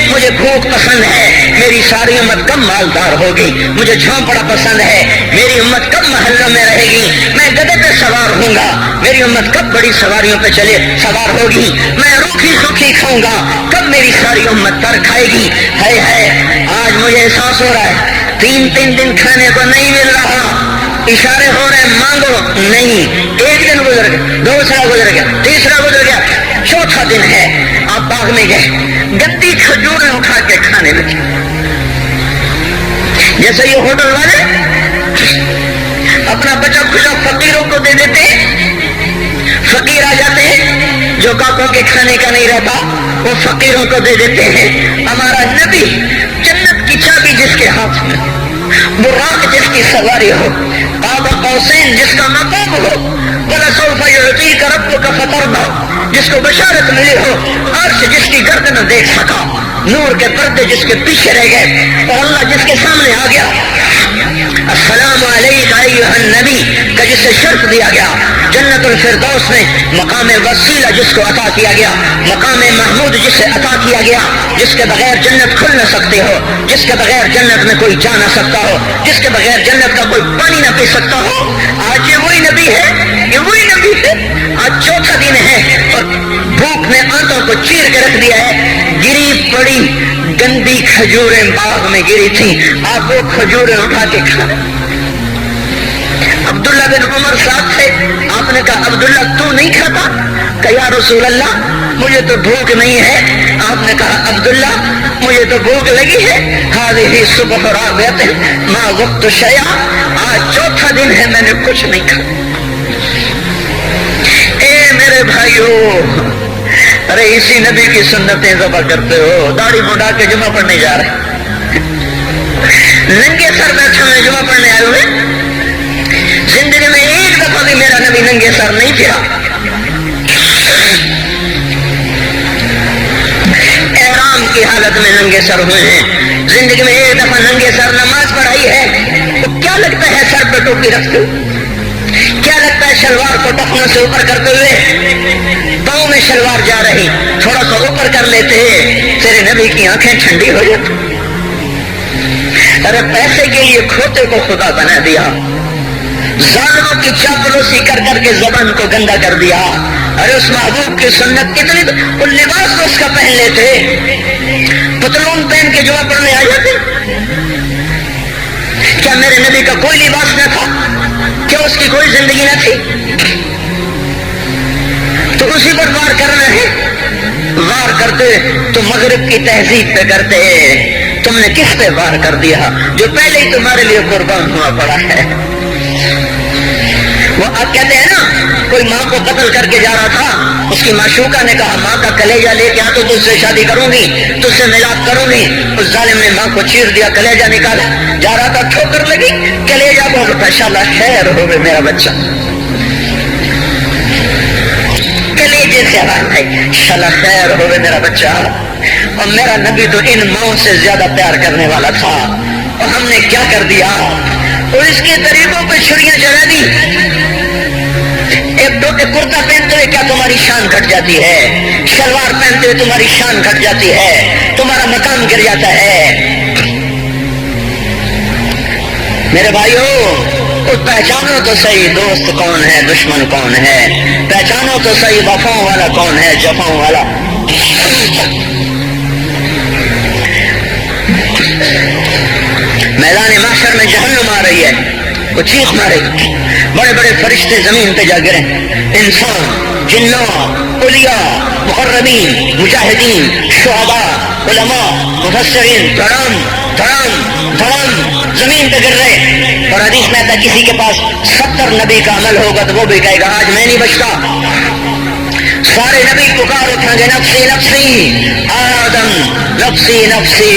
مجھے بھوک پسند ہے, میری ساری امت کب مالدار ہوگی, مجھے جھونپڑا پسند ہے, میری امت کب محلوں میں رہے گی, میں گدھے پہ سوار ہوں گا, میری امت کب بڑی سواریوں پہ سوار ہوگی, میں روکھی سوکھی کھاؤں گا, کب میری ساری امت تر کھائے گی. ہے آج مجھے احساس ہو رہا ہے 3 دن کھانے کو نہیں مل رہا, اشارے ہو رہے ہیں مانگو نہیں. 1 دن گزر گیا, دوسرا گزر گیا, تیسرا گزر گیا, چوتھا دن ہے, آپ باغ میں گئے, گندی کھجوریں اٹھا کے کھانے لگے. جیسے یہ ہوٹل والے اپنا بچا کھچا فقیروں کو دے دیتے ہیں, فقیر آ جاتے ہیں, جو کاکوں کے کھانے کا نہیں رہتا وہ فقیروں کو دے دیتے ہیں. ہمارا نبی جنت کی چابی جس کے ہاتھ میں, براق جس کی سواری ہو, قاب قوسین جس کا مقام ہو, وَلَسَوْفَ يُعْطِيكَ رَبُّكَ فَتَرْضَىٰ جس کو بشارت ملی ہو, عرش جس کی گردن نہ دیکھ سکا, نور کے پردے جس کے پیچھے رہ گئے, اور اللہ جس کے سامنے آ گیا. السلام علیک ایھا النبی کا جسے شرف دیا گیا, جنت الفردوس میں مقام وسیلہ جس کو عطا کیا گیا, مقام محمود جسے عطا کیا گیا, جس کے بغیر جنت کھل نہ سکتے ہو, جس کے بغیر جنت میں کوئی جا نہ سکتا ہو, جس کے بغیر جنت کا کوئی پانی نہ پی سکتا ہو. آج یہ وہی نبی ہے, یہ وہی نبی ہے. آج چوتھا دن ہے اور بھوک نے آنتوں کو چیر کے رکھ دیا ہے. گری پڑی گندی کھجوریں باغ میں گری تھی, آپ وہ کھجوریں اٹھا کے کھا. عبداللہ بن عمر صاحب تھے, آپ نے کہا عبداللہ تو نہیں کھاتا, کہ یا رسول اللہ مجھے تو بھوک نہیں ہے. آپ نے کہا عبداللہ مجھے تو بھوک لگی ہے. هذه صبح رابعة ما وقت شيئا, آج چوتھا دن ہے میں نے کچھ نہیں کھایا. اے میرے بھائیو, ارے اسی نبی کی سنتیں ذبح کرتے ہو, داڑھی مڈا کے جمعہ پڑھنے جا رہے, ننگے سر بیٹھے ہوئے جمعہ پڑھنے آئے ہوئے. زندگی میں ایک دفعہ بھی میرا نبی ننگے سر نہیں پھرا, احرام کی حالت میں ننگے سر ہوئے ہیں. زندگی میں ایک دفعہ ننگے سر نماز پڑھائی ہے, تو کیا لگتا ہے سر پہ ٹوپی رکھتے, کیا لگتا ہے شلوار کو ٹخنوں سے اوپر کرتے ہوئے, پاؤں میں شلوار جا رہی, تھوڑا سا اوپر کر لیتے ہیں, تیرے نبی کی آنکھیں ٹھنڈی ہو جاتی. ارے پیسے کے لیے کھوتے کو خدا بنا دیا, ظالموں کی چاپلوسی کر کر کے زبان کو گندا کر دیا. ارے اس محبوب کی سنت کتنی, وہ لباس تو اس کا پہن لیتے, پتلون پہن کے جمعہ پڑھنے آ جاتے؟ کیا میرے نبی کا کوئی لباس نہ تھا؟ کیا اس کی کوئی زندگی نہ تھی؟ تو اسی پر وار کرنا ہے. وار کرتے تو مغرب کی تہذیب پہ کرتے. تم نے کس پہ وار کر دیا جو پہلے ہی تمہارے لیے قربان ہوا پڑا ہے؟ وہ آپ کہتے ہیں نا کوئی ماں کو قتل کر کے جا رہا تھا, اس کی معشوقہ نے کہا ماں کا کلیجہ لے کے آ تو تجھ سے شادی کروں گی, تجھ سے ملاپ کروں گی. اس ظالم نے ماں کو چیر دیا, کلیجہ نکالا, جا رہا تھا ٹھوکر لگی, کلیجہ بہت اٹھا, انشاءاللہ خیر ہوگا میرا بچہ. کلیجے سے آواز آئی, انشاءاللہ خیر ہوگا میرا بچہ. اور میرا نبی تو ان ماؤں سے زیادہ پیار کرنے والا تھا, اور ہم نے کیا کر دیا, اور اس کے طریقوں پہ چھریاں چلا دی. ایک کرتا پہنتے ہوئے کیا تمہاری شان گھٹ جاتی ہے؟ شلوار پہنتے ہوئے تمہاری شان گھٹ جاتی ہے, تمہارا مقام گر جاتا ہے. میرے بھائیو پہچانو تو صحیح دوست کون ہے, دشمن کون ہے. پہچانو تو صحیح وفاؤں والا کون ہے, جفاؤں والا. میدان محشر میں جہنم آ رہی ہے, وہ چیخ مارے, بڑے بڑے فرشتے زمین پہ جا گرے, انسان, جنات, اولیاء, مقربین, مجاہدین, شہداء, علماء, مفسرین, دھڑام دھڑام دھڑام زمین پہ گر رہے. اور حدیث میں آتا کسی کے پاس 70 نبی کا عمل ہوگا تو وہ بھی کہے گا آج میں نہیں بچتا. سارے نبی پکار اٹھیں گے نفسی نفسی, آدم نفسی نفسی,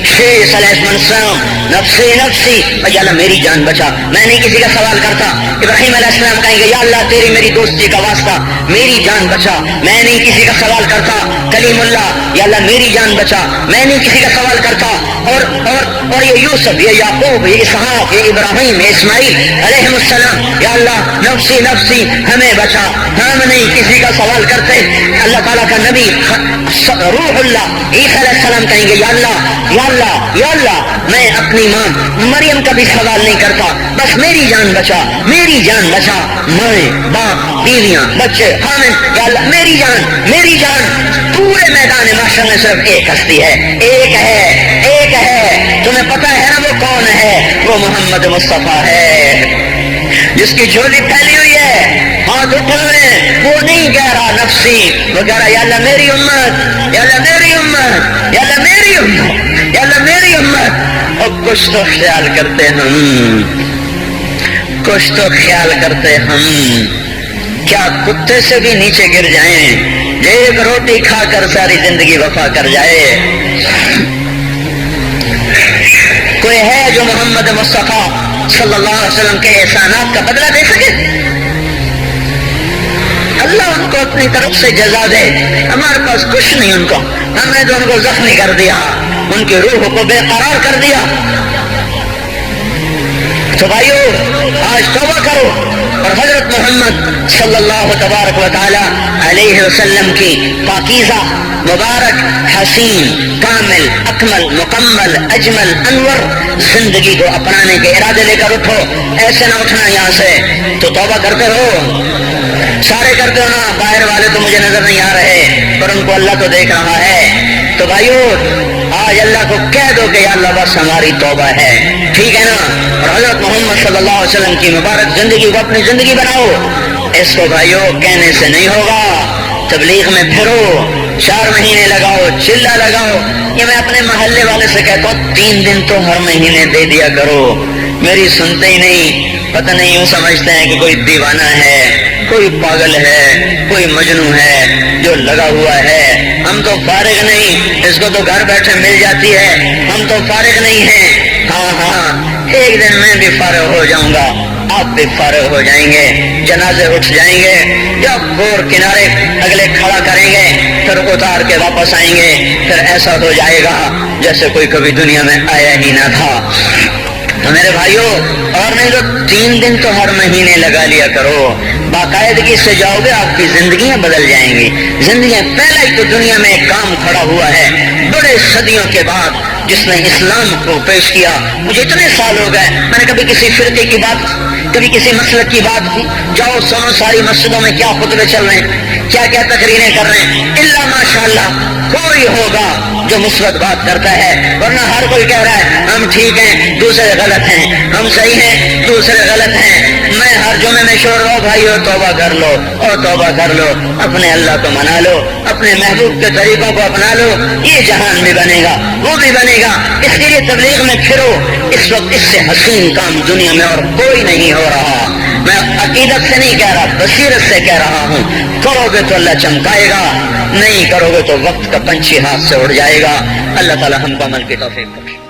شیخ علیہ السلام نفسی نفسی, یا اللہ میری جان بچا, میں نہیں کسی کا سوال کرتا. ابراہیم علیہ السلام کہیں گے یا اللہ تیری میری دوستی کا واسطہ میری جان بچا, میں نہیں کسی کا سوال کرتا. کلیم اللہ, یا اللہ میری جان بچا, میں نہیں کسی کا سوال کرتا. اور یہ یوسف, یہ یعقوب, یہ اسحاق, یہ ابراہیم, یہ اسماعیل علیہ السلام, یا اللہ نفسی نفسی ہمیں بچا, ہم نہیں کسی کا سوال کرتے. اللہ تعالیٰ کا نبی روح اللہ عیسیٰ علیہ السلام کہیں گے یا اللہ یا اللہ یا اللہ میں اپنی ماں مریم کا بھی سوال نہیں کرتا, بس میری جان بچا, میری جان بچا. مائیں, باپ, بیویاں, بچے, خامن, یا اللہ میری جان میری جان. پورے میدان محشر میں صرف ایک ہستی ہے, ایک ہے, ایک ہے. تمہیں پتا ہے نا وہ کون ہے؟ وہ محمد مصطفیٰ ہے, جس کی جھولی پھیلی ہوئی ہے, ہاتھ اٹھائے. وہ نہیں کہہ رہا نفسی, وہ کہہ رہا یا اللہ میری امت, یا اللہ میری امت, یا اللہ میری امت, یا اللہ میری امت. اور کچھ تو خیال کرتے ہم, کچھ تو خیال کرتے ہم, کیا کتے سے بھی نیچے گر جائیں, ایک روٹی کھا کر ساری زندگی وفا کر جائے. کوئی ہے جو محمد مصطفیٰ صلی اللہ علیہ وسلم کے احسانات کا بدلہ دے سکے؟ اللہ ان کو اپنی طرف سے جزا دے, ہمارے پاس کچھ نہیں. ان کو ہم نے تو ان کو زخمی کر دیا, ان کی روح کو بے قرار کر دیا. تو بھائیو آج توبہ کرو اور حضرت محمد صلی اللہ تبارک و تعالی علیہ وسلم کی پاکیزہ, مبارک, حسین, کامل, اکمل, مکمل, اجمل, انور زندگی کو اپنانے کے ارادے لے کر اٹھو. ایسے نہ اٹھنا یہاں سے. تو توبہ کرتے ہو, سارے کرتے ہو نا, باہر والے تو مجھے نظر نہیں آ رہے پر ان کو اللہ تو دیکھ رہا ہے. تو بھائیو آج اللہ کو کہہ دو کہ یا اللہ بس ہماری توبہ ہے, ٹھیک ہے نا. اور حضرت محمد صلی اللہ علیہ وسلم کی مبارک زندگی کو اپنی زندگی بناؤ. اس کو بھائیو کہنے سے نہیں ہوگا. تبلیغ میں پھرو, 4 مہینے لگاؤ, چلہ لگاؤ. یہ میں اپنے محلے والے سے کہتا ہوں 3 دن تو ہر مہینے دے دیا کرو. میری سنتے ہی نہیں, پتہ نہیں یوں سمجھتے ہیں کہ کوئی دیوانہ ہے, کوئی پاگل ہے, کوئی مجنون ہے جو لگا ہوا ہے. ہم تو فارغ نہیں, اس کو تو گھر بیٹھے مل جاتی ہے, ہم تو فارغ نہیں ہیں. ہاں ہاں ایک دن میں بھی فارغ ہو جاؤں گا, آپ بھی فارغ ہو جائیں گے, جنازے اٹھ جائیں گے, جب گور کنارے اگلے کھڑا کریں گے پھر اتار کے واپس آئیں گے, پھر ایسا ہو جائے گا جیسے کوئی کبھی دنیا میں آیا ہی نہ تھا. تو میرے بھائیوں اور نہیں تو 3 دن تو ہر مہینے لگا لیا کرو. باقاعدگی سے جاؤ گے آپ کی زندگیاں بدل جائیں گی. زندگیاں پہلا ہی تو دنیا میں ایک کام کھڑا ہوا ہے بڑے صدیوں کے بعد جس نے اسلام کو پیش کیا. مجھے اتنے سال ہو گئے میں نے کبھی کسی فرقے کی بات, کبھی کسی مسلک کی بات کی. جاؤ سنو ساری مسجدوں میں کیا خطبے چل رہے ہیں, کیا کیا تقریریں کر رہے ہیں. الا ماشاءاللہ کوئی ہوگا جو مثبت بات کرتا ہے, ورنہ ہر کوئی کہہ رہا ہے ہم ٹھیک ہیں دوسرے غلط ہیں, ہم صحیح ہیں دوسرے غلط ہیں. میں ہر جمعے میں شور رہا ہوں بھائیو توبہ کر لو اور توبہ کر لو, اپنے اللہ کو منا لو, اپنے محبوب کے طریقوں کو اپنا لو, یہ جہان بھی بنے گا وہ بھی بنے گا. اس کے لیے تبلیغ میں پھرو. اس وقت اس سے حسین کام دنیا میں اور کوئی نہیں ہو رہا. میں عقیدت سے نہیں کہہ رہا, بصیرت سے کہہ رہا ہوں. کرو گے تو اللہ چمکائے گا, نہیں کرو گے تو وقت کا پنچھی ہاتھ سے اڑ جائے گا. اللہ تعالی ہم کو عمل کی توفیق بخشے.